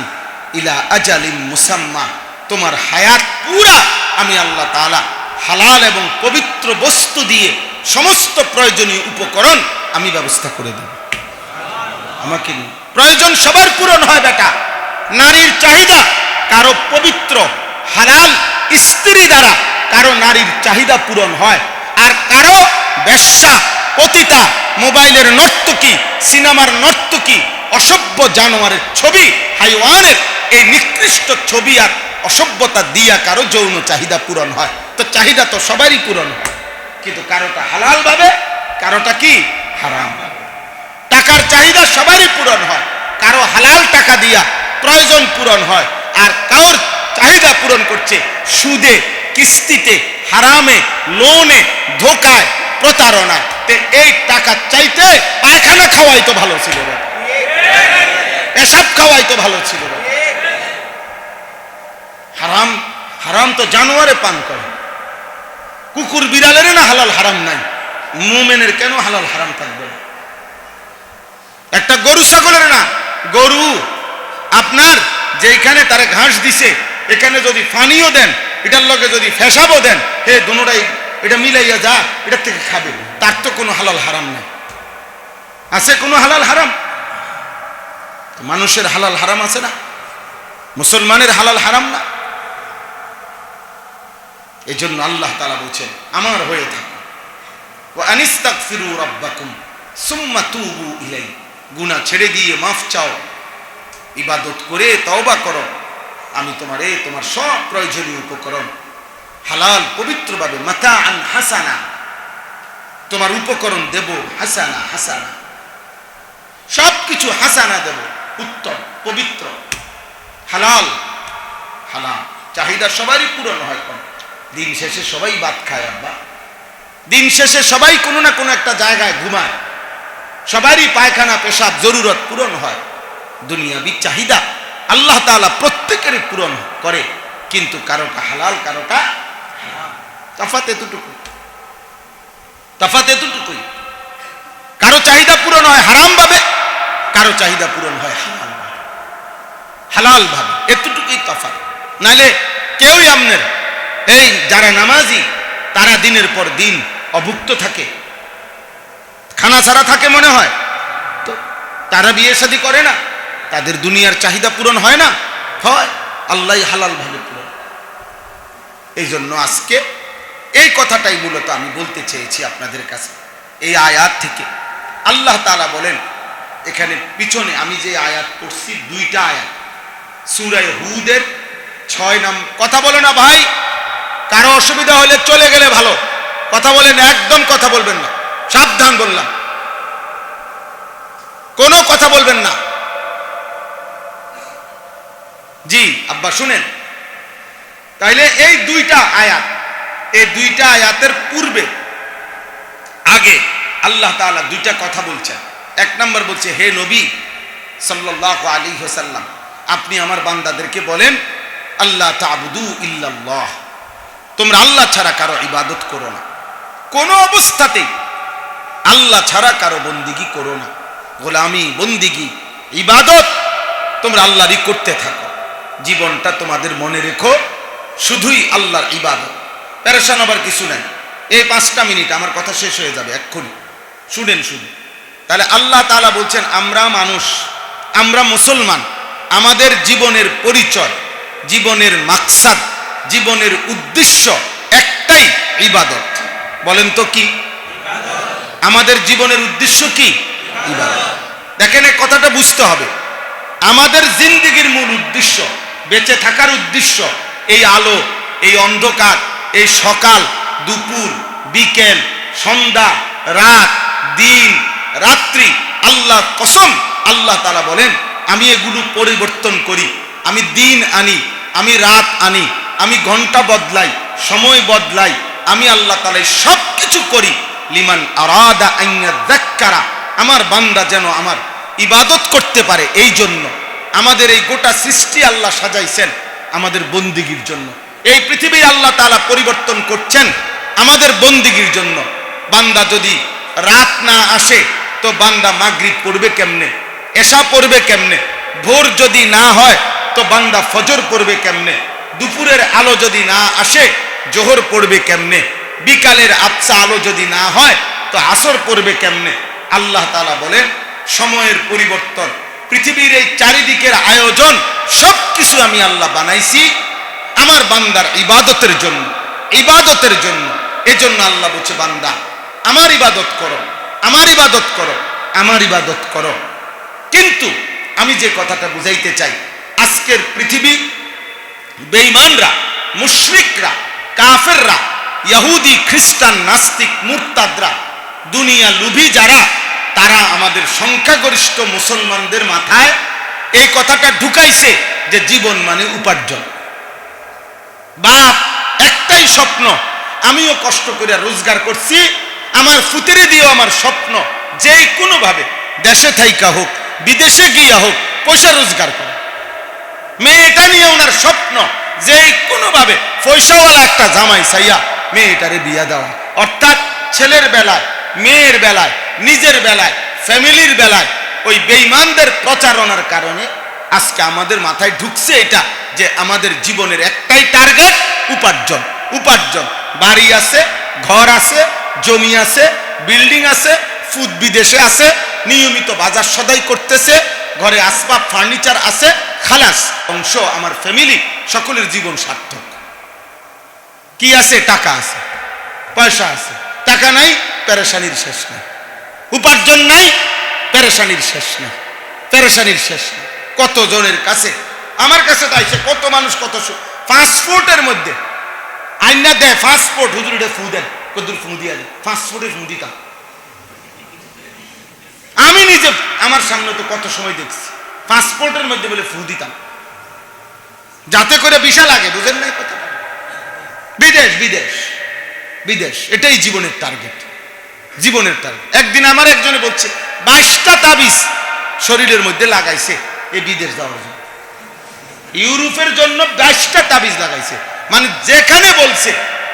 ইলা আজালিম মুসাম্মা, তোমার হায়াত পুরা আমি আল্লাহ তাআলা হালাল এবং পবিত্র বস্তু দিয়ে সমস্ত প্রয়োজনীয় উপকরণ আমি ব্যবস্থা করে দেব। আমাকে নিয়ে প্রয়োজন সবার পূরণ হয় বেটা। নারীর চাহিদা কারো পবিত্র হালাল স্ত্রী দ্বারা কারো নারীর চাহিদা পূরণ হয়, আর কারো বেশ্যা, পতিতা, মোবাইলের নর্তকী, সিনেমার নর্তকী, অসভ্য জানোয়ারের ছবি, হাইওয়ানের এই নিকৃষ্ট ছবি আর অসভ্যতা দিয়া কারো যৌন চাহিদা পূরণ হয়। তো চাহিদা তো সবারই পূরণ হয়, কিন্তু কারোটা হালাল ভাবে, কারোটা কি হারাম ভাবে। টাকার চাহিদা সবারই পূরণ হয়, কারো হালাল টাকা দিয়া প্রয়োজন পূরণ হয়, আর কারোর চাহিদা পূরণ করছে সুদে, কিস্তিতে, হারামে, লোনে, ধোকায়, প্রতারণায়। এই টাকা চাইতে পায়খানা খাওয়াই তো ভালো ছিল, পেশাব খাওয়াই তো ভালো ছিল। হারাম হারাম তো জানোয়ারে পান করে, কুকুর বিড়ালের না হালাল হারাম নাই, মুমিনের কেন হালাল হারাম থাকবে? একটা গরু ছাগলের না, গরু আপনার যেখানে তারে ঘাস দিছে এখানে যদি পানিও দেন, এটার লগে যদি ফেসাবও দেন, হে দুটোটাই এটা মিলাইয়া যা, এটার থেকে খাবে, তার তো কোনো হালাল হারাম নাই। আছে কোনো হালাল হারাম? মানুষের হালাল হারাম আছে না? মুসলমানের হালাল হারাম না? এই জন্য আল্লাহ তাআলা বলছেন, আমার হয়ে থাকো, ওয়া আনিস্তাগফিরু রাব্বাকুম সুম্মা তুবু ইলাই, গুনাহ ছেড়ে দিয়ে মাফ চাও, ইবাদত করে তওবা করো, আমি তোমার সব প্রয়োজনীয় উপকরণ হালাল পবিত্রভাবে মাতাআন হাসানা, তোমার উপকরণ দেব হাসানা, হাসানা সবকিছু হাসানা দেব, উত্তম পবিত্র হালাল। হালাল চাহিদা সবারই পূরণ হয়, কম দিন শেষে সবাই ভাত খায় আব্বা, দিন শেষে সবাই কোনো না কোনো একটা জায়গায় ঘুমায়, সবারই পায়খানা পেশাব জরুরত পূরণ হয়। দুনিয়াবি চাহিদা আল্লাহ তাআলা প্রত্যেকেরই পূরণ করে, কিন্তু কারোটা হালাল, কারোটা হারাম। তফাৎ এতটুকুই, তফাৎ এতটুকুই। কারো চাহিদা পূরণ হয় হারাম ভাবে, কারো চাহিদা পূরণ হয় হালাল ভাবে, হালাল ভাবে, এতটুকুই তফাৎ। নাহলে কেউই আপনার এই যারা নামাজি তারা দিনের পর দিন অভুক্ত থাকে, খানা ছাড়া থাকে মনে হয়, তো তারা বিয়ে শাদী করে না, তাদের দুনিয়ার চাহিদা পূরণ হয় না, হয় আল্লাহ হালাল ভাবে পূরণ। এই জন্য আজকে এই কথাটাই মূলত আমি বলতে চেয়েছি আপনাদের কাছে। এই আয়াত থেকে আল্লাহ তাআলা বলেন, এখানে পিছনে আমি যে আয়াত পড়ছি, দুইটা আয়াত সূরা হুদের 6 নম্বর। কথা বলে না ভাই, কারো অসুবিধা হলে চলে গেলে ভালো, কথা বলেন, একদম কথা বলবেন না, সাবধান বললাম, কোনো কথা বলবেন না। জি আব্বা শুনেন, তাইলে এই দুইটা আয়াত, এই দুইটা আয়াতের পূর্বে আগে আল্লাহ তাআলা দুইটা কথা বলছেন। এক নম্বর বলছে, হে নবী সাল্লাল্লাহু আলাইহি ওয়াসাল্লাম, আপনি আমার বান্দাদেরকে বলেন, আল্লাহ তা'বুদু ইল্লাল্লাহ, তোমরা আল্লাহ ছাড়া কারো ইবাদত করো না, কোনো অবস্থাতেই আল্লাহ ছাড়া কারো বন্দিগি করো না। গোলামি, বন্দিগি, ইবাদত তোমরা আল্লাহরই করতে থাকো, জীবনটা তোমাদের মনে রেখো শুধুই আল্লাহর ইবাদত, পেরেশান হবার কিছু নাই। এই 5টা মিনিট আমার কথা শেষ হয়ে যাবে এক্ষুনি, শুনেন শুধু। তাহলে আল্লাহ তাআলা বলছেন, আমরা মানুষ, আমরা মুসলমান, আমাদের জীবনের পরিচয়, জীবনের মাকসাদ, জীবনের উদ্দেশ্য একটাই, ইবাদত। বলেন তো কি? আমাদের জীবনের উদ্দেশ্য কি? ইবাদত। দেখেন এই কথাটা বুঝতে হবে, আমাদের জিন্দেগির মূল উদ্দেশ্য, বেঁচে থাকার উদ্দেশ্য, এই আলো, এই অন্ধকার, এই সকাল, দুপুর, বিকেল, সন্ধ্যা, রাত, দিন, রাত্রি, আল্লাহ কসম, আল্লাহ তাআলা বলেন, আমি এগুলো পরিবর্তন করি, আমি দিন আনি, আমি রাত আনি, আমি ঘন্টা বদলাই, সময় বদলাই, আমি আল্লাহ তাআলা সব কিছু করি লিমান আরাদা আন ইয়াযাক্কারা, আমার বান্দা যেন আমার ইবাদত করতে পারে। এই জন্য আমাদের এই গোটা সৃষ্টি আল্লাহ সাজাইছেন আমাদের বন্দিগির জন্য। এই পৃথিবী আল্লাহ তাআলা পরিবর্তন করছেন আমাদের বন্দিগির জন্য। বান্দা যদি রাত না আসে তো বান্দা মাগরিব পড়বে কেমনে, এশা পড়বে কেমনে? ভোর যদি না হয় তো বান্দা ফজর পড়বে কেমনে? দুপুরের আলো যদি না আসে জোহর পড়বে কেমনে? বিকালের আবছা আলো যদি না হয় তো আসর পড়বে কেমনে? আল্লাহ তাআলা বলেন সময়ের পরিবর্তন, পৃথিবীর এই চারিদিকের আয়োজন সবকিছু আমি আল্লাহ বানাইছি আমার বান্দার ইবাদতের জন্য, ইবাদতের জন্য। এজন্য আল্লাহ বলছে বান্দা আমার ইবাদত করো, আমার ইবাদত করো, আমার ইবাদত করো। কিন্তু আমি যে কথাটা বুঝাইতে চাই, আজকের পৃথিবী বেঈমানরা, মুশরিকরা, কাফেররা, ইহুদি, খ্রিস্টান, নাস্তিক, মুরতাদরা, দুনিয়া লুভী যারা, তারা আমাদের সংখ্যাগরিষ্ঠ মুসলমানদের মাথায় এই কথাটা ঢুকাইছে যে জীবন মানে উপার্জন। বাপ একটাই স্বপ্ন, আমিও কষ্ট করে রোজগার করছি, আমার ফুতেরে দিও আমার স্বপ্ন যে কোনো ভাবে দেশে থাইকা হোক বিদেশে গিয়া হোক পয়সা রোজগার করে। মেয়েটা নিয়ে ওনার স্বপ্ন যে কোনো ভাবে পয়সাওয়ালা একটা জামাই চাইয়া মেয়েটারে বিয়া দেওয়া। অর্থাৎ ছেলের বেলায়, মেয়ের বেলায়, নিজের বেলায়, ফ্যামিলির বেলায় ওই বেঈমানদের প্রচারণার কারণে আজকে আমাদের মাথায় ঢুকছে এটা যে আমাদের জীবনের একটাই টার্গেট উপার্জন, উপার্জন। বাড়ি আছে, ঘর আছে, জমি আছে, বিল্ডিং আছে, ফুদ বিদেশে আছে, নিয়মিত বাজার সদাই করতেছে, ঘরে আসবাব ফার্নিচার আছে, খালাস অংশ আমার ফ্যামিলি সকলের জীবন সার্থক। কি আছে? টাকা আছে, পয়সা আছে, টাকা নাই পেরেশানির শেষ নাই, উপার্জন নাই পেরেশানির শেষ নাই, পেরেশানির শেষ নাই। কত জনের কাছে, আমার কাছে তো আইছে কত মানুষ, কত পাসপোর্টের মধ্যে আইনা দেয় পাসপোর্ট, হুজুরে ফু দেন, কদ্দুর ফু দিয়া দেয়, পাসপোর্টে ফু দিতাম আমি নিজে, আমার সামনে তো কত সময় দেখছি পাসপোর্টের মধ্যে বলে ফু দিতাম যাতে করে ভিসা লাগে। বুঝেন নাই কথা? বিদেশ, বিদেশ, বিদেশ, এটাই জীবনের টার্গেট, জীবনের টার্গেট। একদিন আমার একজনে বলছে 22টা তাবিজ শরীরের মধ্যে লাগাইছে এই বিদেশ যাওয়ার জন্য, ইউরোপের জন্য 22টা তাবিজ লাগাইছে। মানে যেখানে বলছে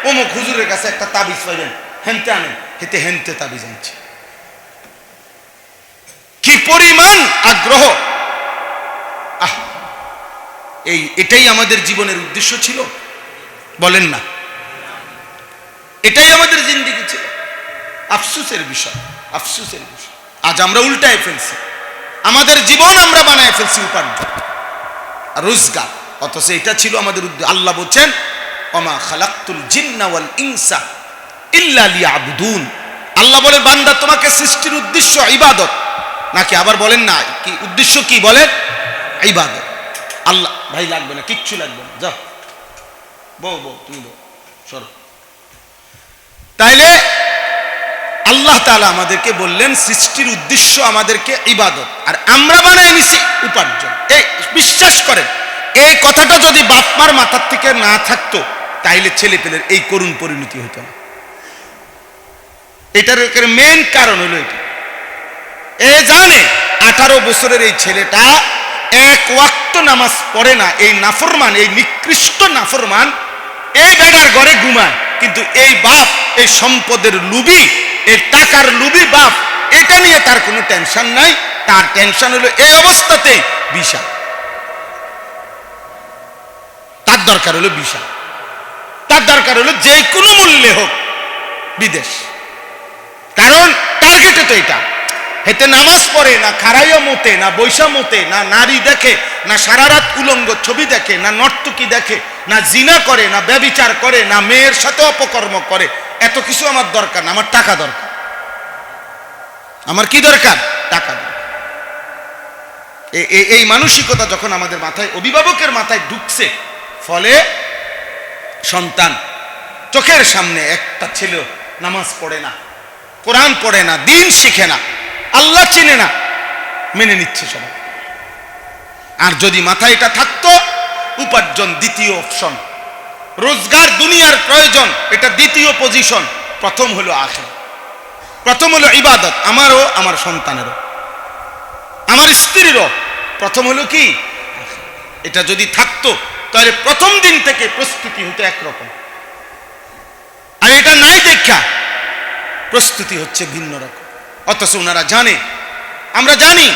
অমুক হুজুরের কাছে একটা তাবিজ পাইবেন, হেনতে আনেন, হেতে হেনতে তাবিজ আনছে। কি পরিমাণ আগ্রহ! এটাই আমাদের জীবনের উদ্দেশ্য ছিল? বলেন না, এটাই আমাদের জিন্দেগি ছিল? আফসোসের বিষয়, আফসোসের বিষয়। আজ আমরা উল্টায় ফেলছি, আমাদের জীবন আমরা বানায় ফেলছি উপার্জন, রোজগার। অথচ এটা ছিল আমাদের উদ্দেশ্য। আল্লাহ বলছেন ওমা খালাকতুল জিন্না ওয়াল ইনসা ইল্লা লিয়াবুদুন। আল্লাহ বলে বান্দা তোমাকে সৃষ্টির উদ্দেশ্য ইবাদত, নাকি আবার বলেন না কি উদ্দেশ্য? কি বলেন? ইবাদত। আল্লাহ ভাই লাগবে না, কিচ্ছু লাগবে না, যাও বউ, বউ তুমি বউ সরো। তাইলে আল্লাহ তাআলা আমাদেরকে বললেন সৃষ্টির উদ্দেশ্য আমাদেরকে ইবাদত, আর আমরা বানায় নিছি উপার্জন। এই বিশ্বাস করেন, এই কথাটা যদি বাপ মার মাথার থেকে না থাকতো তাইলে ছেলে পেলের এই করুণ পরিণতি হতো না। এটার মেইন কারণ হলো এটা। এ জানে 18 বছরের এই ছেলেটা এক ওয়াক্ত নামাজ পড়ে না, এই নাফরমান, এই নিকৃষ্ট নাফরমান এই বেটার ঘরে ঘুমায়। কিন্তু এই বাপ এই সম্পদের লুবি, এই টাকার লুবি বাপ, এটা নিয়ে তার কোনো টেনশন নাই। তার টেনশন হলো এই অবস্থাতেই ভিসা, তার দরকার হলো ভিসা, তার দরকার হলো যে কোনো মূল্যে হোক বিদেশ। কারণ টার্গেটে তো এটা। হেতে নামাজ পড়ে না, খারাইয়া মতে না, বৈশা মতে না, নারী দেখে না, সারা রাত উলঙ্গ ছবি দেখে না, নর্তকী দেখে না, জিনা করে না, ব্যভিচার করে না, মেয়ের সাথে অপকর্ম করে। এত কিছু আমার দরকার না, আমার টাকা দরকার। আমার কি দরকার? টাকা দরকার। এই মানসিকতা যখন আমাদের মাথায়, অভিভাবকের মাথায় ঢুকছে, ফলে সন্তান চোখের সামনে একটা ছেলে নামাজ পড়ে না, কোরআন পড়ে না, দিন শিখে না, আল্লাহ চিনে না, মেনে নিচ্ছে সবাই। আর যদি মাথায় এটা থাকতো উপার্জন দ্বিতীয় অপশন, রোজগার দুনিয়ার প্রয়োজন, এটা দ্বিতীয় পজিশন। প্রথম হলো আখিরাত, প্রথম হলো ইবাদত, আমারও, আমার সন্তানেরও, আমার স্ত্রীরও। প্রথম হলো কি? এটা যদি থাকতো তাহলে প্রথম দিন থেকে প্রস্তুতি হতো একরকম, আর এটা নাই দেখা প্রস্তুতি হচ্ছে ভিন্ন রকম। অথচ ওনারা জানে, আমরা জানি,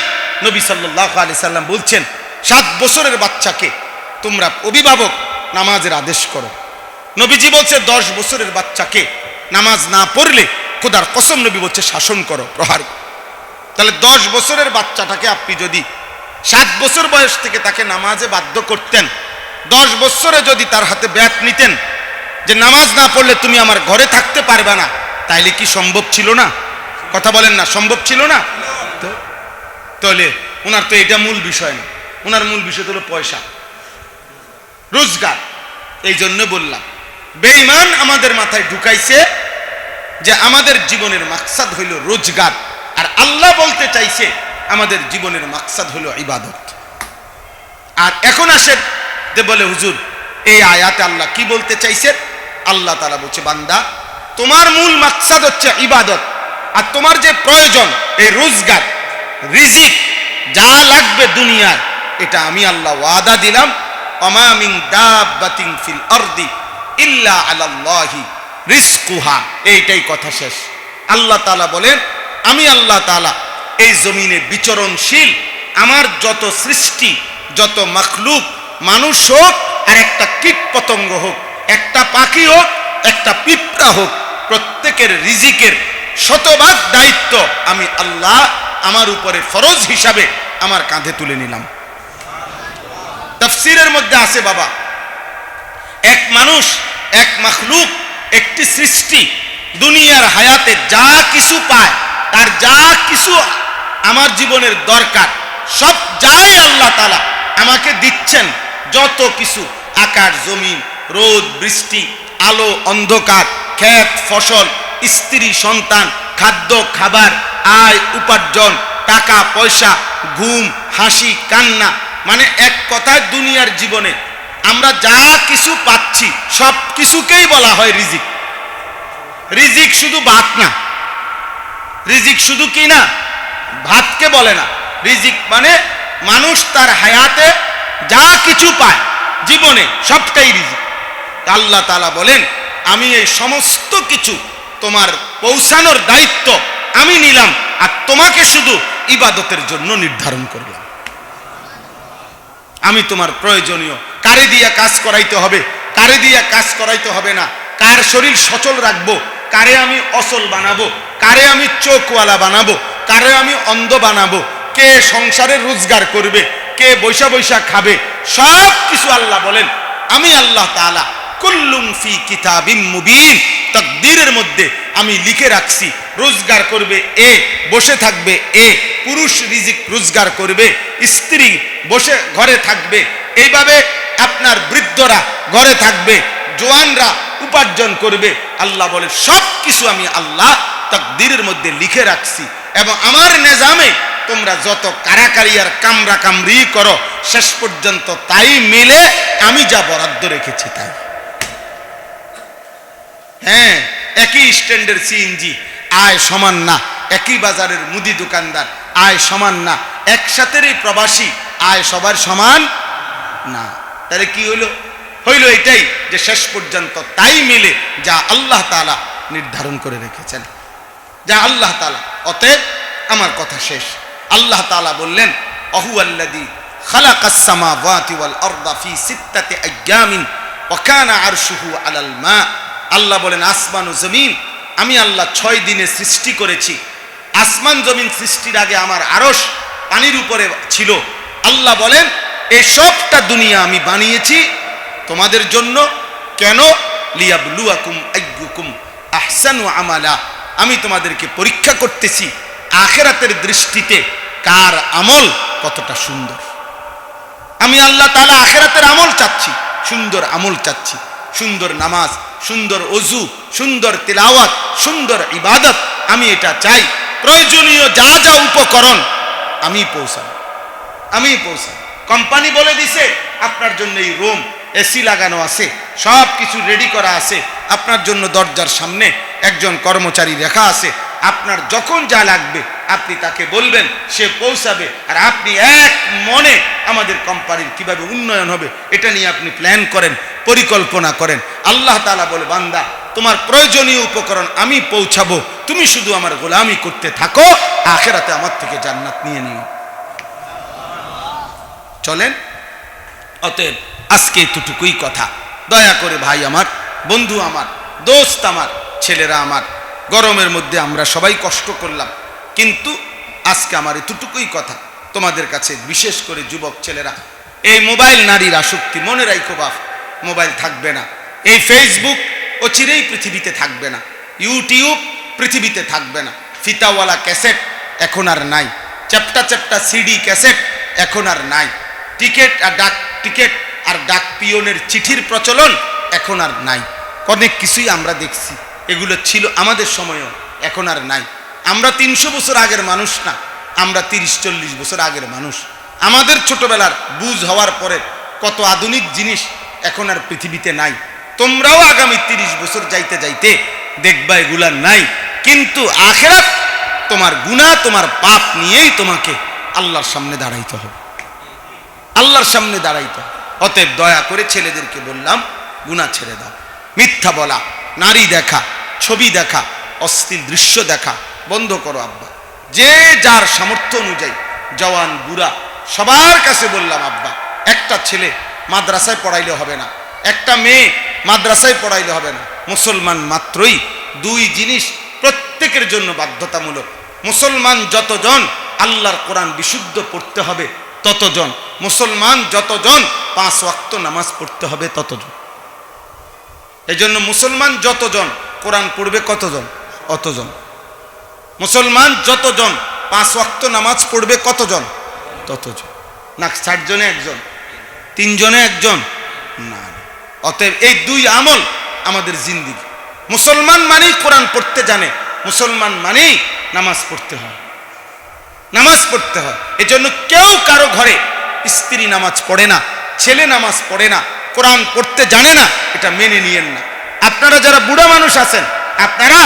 নবী সাল্লাল্লাহু আলাইহি সাল্লাম বলছেন 7 বছরের বাচ্চাকে তোমরা অভিভাবক নামাজের আদেশ করো। নবীজি বলছে 10 বছরের বাচ্চাকে নামাজ না পড়লে খোদার কসম নবী বলছে শাসন করো, প্রহার করো। তাহলে 10 বছরের বাচ্চাটাকে আপনি যদি 7 বছর বয়স থেকে তাকে নামাজে বাধ্য করতেন, 10 বছরে যদি তার হাতে ব্যাট নিতেন যে নামাজ না পড়লে তুমি আমার ঘরে থাকতে পারবে না, তাইলে কি সম্ভব ছিল না? কথা বলেন না, সম্ভব ছিল না? তাহলে ওনার তো এটা মূল বিষয় না, ওনার মূল বিষয় হলো পয়সা, রোজগার। এই জন্য বললাম বেঈমান আমাদের মাথায় ঢুকাইছে যে আমাদের জীবনের মাকসাদ হইল রোজগার, আর আল্লাহ বলতে চাইছে আমাদের জীবনের মাকসাদ হলো ইবাদত। আর এখন আসেন যে বলে হুজুর এই আয়াতে আল্লাহ কি বলতে চাইছে? আল্লাহ তাআলা বলছে বান্দা তোমার মূল মাকসাদ হচ্ছে ইবাদত, আর তোমার যে প্রয়োজন এই রোজগার, রিজিক যা লাগবে দুনিয়ার, এটা আমি আল্লাহ ওয়াদা দিলাম, ওমা মিন দাব্বাতিন ফিল আরদি ইল্লা আলাল্লাহি রিজকুহা। এইটাই কথা শেষ। আল্লাহ তাআলা বলেন আমি আল্লাহ তাআলা এই জমিনে বিচরণশীল আমার যত সৃষ্টি, যত মাখলুক, মানুষ হোক আর একটা কীট পতঙ্গ হোক, একটা পাখি হোক, একটা পিঁপড়া হোক, প্রত্যেকের রিজিকের শতভাগ দায়িত্ব আমি আল্লাহ আমার উপরে ফরজ হিসাবে আমার কাঁধে তুলে নিলাম। তাফসীরের মধ্যে আছে বাবা, এক মানুষ, এক মাখলুক, একটি সৃষ্টি দুনিয়ার হায়াতে যা কিছু পায়, তার যা কিছু আমার জীবনের দরকার, সব যাই আল্লাহ তাআলা আমাকে দিচ্ছেন, যত কিছু আকাশ জমিন, রোদ বৃষ্টি, আলো অন্ধকার, ক্ষেত ফসল, স্ত্রী সন্তান, খাদ্য খাবার, আয় উপার্জন, টাকা পয়সা, ঘুম হাসি কান্না, মানে এক কথায় দুনিয়ার জীবনে আমরা যা কিছু পাচ্ছি সব কিছুকেই বলা হয় রিজিক। রিজিক শুধু ভাত না, রিজিক শুধু কি না, ভাতকে বলে না। রিজিক মানে মানুষ তার হায়াতে যা কিছু পায় জীবনে সবটাই রিজিক। আল্লাহ তাআলা বলেন আমি এই সমস্ত কিছু তোমার পৌঁছানোর দায়িত্ব আমি নিলাম, আর তোমাকে শুধু ইবাদতের জন্য নির্ধারণ করলাম। আমি তোমার প্রয়োজনীয় কারে দিয়া কাজ করাইতে হবে, কারে দিয়া কাজ করাইতে হবে না, কার শরীর সচল রাখবো, কারে আমি অচল বানাবো, কারে আমি চোখওয়ালা বানাবো, কারে আমি অন্ধ বানাবো, কে সংসারের রোজগার করবে, কে বৈশা বৈশা খাবে, সব কিছু আল্লাহ বলেন আমি আল্লাহ তাআলা কুল্লুম ফি কিতাবিম মুবিন, তাকদীরের মধ্যে আমি লিখে রাখছি। রোজগার করবে এ, বসে থাকবে এ, পুরুষ রিজিক রোজগার করবে, স্ত্রী বসে ঘরে থাকবে, এইভাবে আপনার বৃদ্ধরা ঘরে থাকবে, জওয়ানরা উপার্জন করবে। আল্লাহ বলে সব কিছু আমি আল্লাহ তাকদীরের মধ্যে লিখে রাখছি, এবং আমার নিজামে তোমরা যত কারাকারি আর কামরা কামরি করো শেষ পর্যন্ত তাই মিলে আমি যা বরাদ্দ রেখেছি তাই। হ্যাঁ, একই স্ট্যান্ডের সিএনজি আয় সমান না, একই বাজারের মুদি দোকানদার আয় সমান না, একসাথেরই প্রবাসী আয় সবার সমান না। তাহলে কি হইল? হইল এটাই যে শেষ পর্যন্ত তাই মিলে যা আল্লাহ তাআলা নির্ধারণ করে রেখেছেন, যা আল্লাহ তাআলা। অতএব আমার কথা শেষ। আল্লাহ তাআলা বললেন আহুয়াল্লাযী খালাকাস সামাওয়াতি ওয়াল আরদা ফি সিত্তাতি আইয়ামিন ওয়া কানা আরশুহু আলাল মা। আল্লাহ বলেন আসমান ও জমিন আমি আল্লাহ 6 দিনে সৃষ্টি করেছি। আসমান জমিন সৃষ্টির আগে আমার আরশ পানির উপরে ছিল। আল্লাহ বলেন এই সবটা দুনিয়া আমি বানিয়েছি তোমাদের জন্য। কেন? লিয়াবলুয়াকুম আইয়ুকুম আহসানু আমালা। আমি তোমাদেরকে পরীক্ষা করতেছি আখিরাতের দৃষ্টিতে কার আমল কতটা সুন্দর। আমি আল্লাহ তাআলা আখিরাতের আমল চাচ্ছি, সুন্দর আমল চাচ্ছি, সুন্দর নামাজ, সুন্দর ওযু, সুন্দর তিলাওয়াত, সুন্দর ইবাদত। আমি এটা চাই। প্রয়োজনীয় যা যা উপকরণ আমি পৌঁছাই। কোম্পানি বলে দিছে আপনার জন্য এই রুম এসি লাগানো আছে, সব কিছু রেডি করা আছে আপনার জন্য। দরজার সামনে একজন কর্মচারী রাখা আছে, আপনার যখন যা লাগবে আপনি তাকে বলবেন, সে পৌঁছাবে। আর আপনি এক মনে আমাদের কোম্পানির কিভাবে উন্নয়ন হবে এটা নিয়ে আপনি প্ল্যান করেন, পরিকল্পনা করেন। আল্লাহ তাআলা বলে, বান্দা তোমার প্রয়োজনীয় উপকরণ আমি পৌঁছাবো, তুমি শুধু আমার গোলামি করতে থাকো, আখিরাতে আমার থেকে জান্নাত নিয়ে নিও। চলেন, অতএব আজকে এতটুকুই কথা। দয়া করে ভাই আমার, বন্ধু আমার, দোস্ত আমার, ছেলেরা আমার, গরমের মধ্যে আমরা সবাই কষ্ট করলাম, কিন্তু আজকে আমার এতটুকুই কথা তোমাদের কাছে, বিশেষ করে যুবক ছেলেরা। এই মোবাইল নারীর আসক্তি, মনে রাখো বাপ, মোবাইল থাকবে না। এই ফেসবুক চিরেই পৃথিবীতে থাকবে না, ইউটিউব পৃথিবীতে থাকবে না, ফিতাওয়ালা ক্যাসেট এখন আর নাই, চ্যাপ্টা চ্যাপ্টা সিডি ক্যাসেট এখন আর নাই, টিকিট আর ডাক পিয়নের চিঠির প্রচলন এখন আর নাই। অনেক কিছুই আমরা দেখছি, এগুলো ছিল আমাদের সময়ও, এখন আর নাই। আমরা 300 বছর আগের মানুষ না, আমরা 30-40 বছর আগের মানুষ। আমাদের ছোটবেলার বুঝ হওয়ার পরে কত আধুনিক জিনিস এখন আর পৃথিবীতে নাই। তোমরাও আগামী 30 বছর যাইতে যাইতে দেখবা এগুলা নাই। কিন্তু আখিরাত তোমার গুনাহ, তোমার পাপ নিয়েই তোমাকে আল্লাহর সামনে দাঁড়াইতে হবে, আল্লাহর সামনে দাঁড়াইতে হবে। অতএব দয়া করে ছেলেদেরকে বললাম, গুনাহ ছেড়ে দাও। মিথ্যা বলা, নারী দেখা, ছবি দেখা, অশ্লীল দৃশ্য দেখা বন্ধ করো আব্বা। যে যার সামর্থ্য অনুযায়ী, জওয়ান বুড়া সবার কাছে বললাম, আব্বা একটা ছেলে মাদ্রাসায় পড়াইলে হবে না, একটা মেয়ে মাদ্রাসায় পড়াইলে হবে না। মুসলমান মাত্রই দুই জিনিস প্রত্যেকের জন্য বাধ্যতামূলক। মুসলমান যতজন আল্লাহর কোরআন বিশুদ্ধ পড়তে হবে ততজন, মুসলমান যতজন 5 ওয়াক্ত নামাজ পড়তে হবে ততজন। এই জন্য মুসলমান যতজন কোরআন পড়বে কতজন? অতজন। মুসলমান যতজন 5 ওয়াক্ত নামাজ পড়বে কতজন? ততজন। না 60 জনে একজন, 3 জনে একজন না। অতএব এই দুই আমল আমাদের জিন্দেগি। মুসলমান মানেই কোরআন পড়তে জানে, মুসলমান মানেই নামাজ পড়তে হয়, নামাজ পড়তে হয়। এজন্য কেউ কারো ঘরে স্ত্রী নামাজ পড়ে না, ছেলে নামাজ পড়ে না, কোরআন পড়তে জানে না, এটা মেনে নিয়েন না। আপনারা যারা বুড়া মানুষ আছেন, আপনারা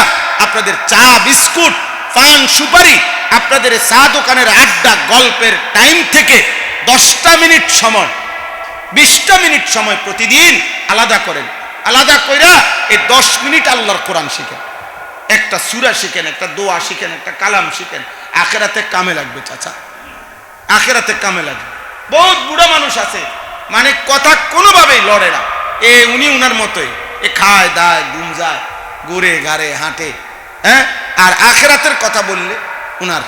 আপনাদের চা বিস্কুট পান সুপারি, আপনাদের চা দোকানের আড্ডা গল্পের টাইম থেকে 10টা মিনিট সময়, 20টা মিনিট সময় প্রতিদিন আলাদা করেন। আলাদা কইরা এই 10 মিনিট আল্লাহর কোরআন শিখেন, একটা সূরা শিখেন, একটা দোয়া শিখেন, একটা কালাম শিখেন। আখিরাতে কামে লাগবে চাচা, আখিরাতে কামে লাগবে। বহুত বুড়া মানুষ আছে, মানে কথা কোনোভাবেই লড়ে না, উনি উনার মতোই, খায় দায় ঘুম যায়, ঘুরে গাড়ে হাঁটে, হ্যাঁ। আর আখিরাতের কথা বললে উনার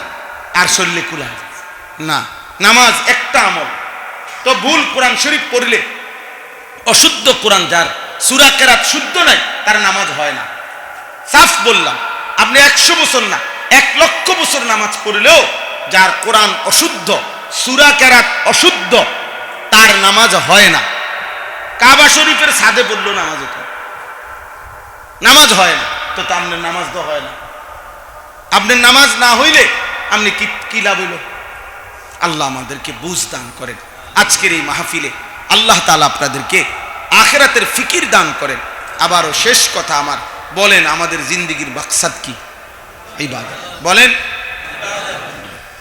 আর শরীরে কুলায় না। নামাজ একটা আমল, তো ভুল কোরআন শরীফ পড়লে, অশুদ্ধ কোরআন যার, সূরা কেরাত শুদ্ধ নাই, তার নামাজ হয় না। সাফ বললাম, আপনি 100 বছর না 1 লক্ষ বছর নামাজ পড়লেও যার কোরআন অশুদ্ধ, সূরা কেরাত অশুদ্ধ, তার নামাজ হয় না। কাবা শরীফের ছাদে পড়লো নামাজ, নামাজ হয় না। তো আপনার নামাজ তো হয় না। আপনার নামাজ না হইলে আপনি কি লাভ হইল? আল্লাহ আমাদেরকে বুঝ দান করেন। আজকের এই মাহফিলে আল্লাহ তাআলা আপনাদেরকে আখিরাতের ফিকির দান করেন। আবারও শেষ কথা আমার, বলেন আমাদের জিন্দেগির মাকসাদ কি? ইবাদত। বলেন,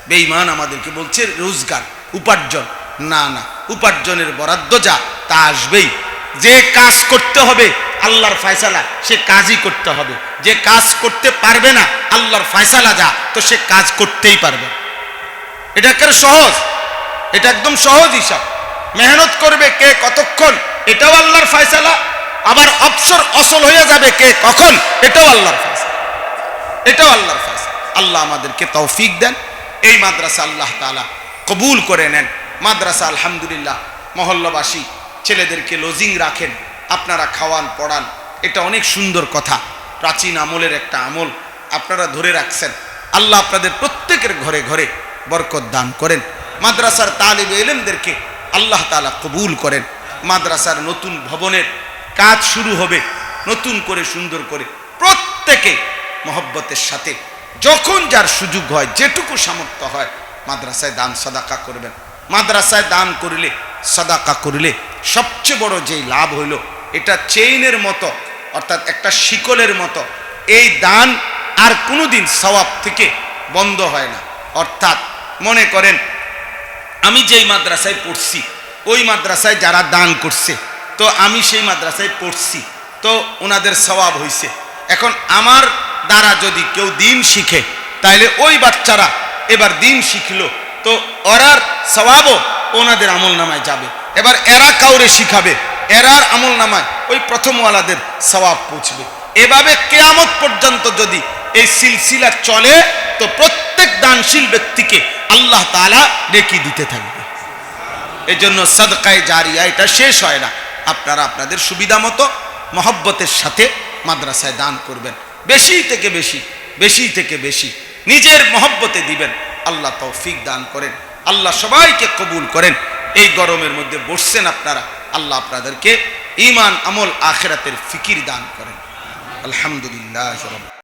বেঈমান আমাদেরকে বলছে রোজগার, উপার্জন। না না, উপার্জনের বরাদ্দ যা তা আসবেই। যে কাজ করতে হবে আল্লাহর ফয়সালা, সে কাজই করতে হবে। যে কাজ করতে পারবে না, আল্লাহর ফয়সালা যা, তো সে কাজ করতেই পারবে। এটা একেবারে সহজ, এটা একদম সহজ হিসাব। মেহনত করবে কে কতক্ষণ, এটাও আল্লাহর ফয়সালা। আবার অবসর অসল হয়ে যাবে কে কখন, এটাও আল্লাহর ফয়সালা, এটাও আল্লাহর ফয়সালা। আল্লাহ আমাদেরকে তৌফিক দেন। এই মাদ্রাসা আল্লাহ তাআলা কবুল করে নেন। মাদ্রাসা আলহামদুলিল্লাহ, মহল্লাবাসী ছেলেদেরকে লজিং রাখেন, আপনারা খাওয়ান পড়ান, এটা অনেক সুন্দর কথা। প্রাচীন আমলের একটা আমল আপনারা ধরে রাখছেন। আল্লাহ আপনাদের প্রত্যেকের ঘরে ঘরে বরকত দান করেন। মাদ্রাসার তালিবে ইলমদেরকে আল্লাহ তাআলা কবুল করেন। মাদ্রাসার নতুন ভবনের কাজ শুরু হবে, নতুন করে সুন্দর করে প্রত্যেকে মহব্বতের সাথে যখন যার সুযোগ হয়, যেটুকু সামর্থ্য হয়, মাদ্রাসায় দান সাদাকা করবেন। মাদ্রাসায় দান করিলে, সাদাকা করিলে সবচেয়ে বড় যেই লাভ হইল, এটা চেইনের মতো, অর্থাৎ একটা শিকলের মতো। এই দান আর কোনোদিন সওয়াব থেকে বন্ধ হয় না। অর্থাৎ মনে করেন আমি যেই মাদ্রাসায় পড়ছি, ওই মাদ্রাসায় যারা দান করছে, তো আমি সেই মাদ্রাসায় পড়ছি, তো ওনাদের সওয়াব হইছে। এখন আমার দ্বারা যদি কেউ দিন শিখে, তাইলে ওই বাচ্চারা এবার দিন শিখলো, তো ওরার সওয়াবও ওনাদের আমল নামায় যাবে। এবার এরা কাউরে শিখাবে, এরার আমল নামায় ওই প্রথমওয়ালাদের সওয়াব পৌঁছবে। এভাবে কিয়ামত পর্যন্ত যদি এই সিলসিলা চলে, তো প্রত্যেক দানশীল ব্যক্তিকে আল্লাহ তাআলা নেকি দিতে থাকবে। এজন্য সাদকায়ে জারিয়া এটা শেষ হয় না। আপনারা আপনাদের সুবিধা মতো মহব্বতের সাথে মাদ্রাসায় দান করবেন, বেশি থেকে বেশি, বেশি থেকে বেশি নিজের মহব্বতে দিবেন। আল্লাহ তৌফিক দান করেন, আল্লাহ সবাইকে কবুল করেন। এই গরমের মধ্যে বসছেন আপনারা, আল্লাহ আপনাদেরকে ঈমান, আমল, আখিরাতের ফিকির দান করেন। আলহামদুলিল্লাহ।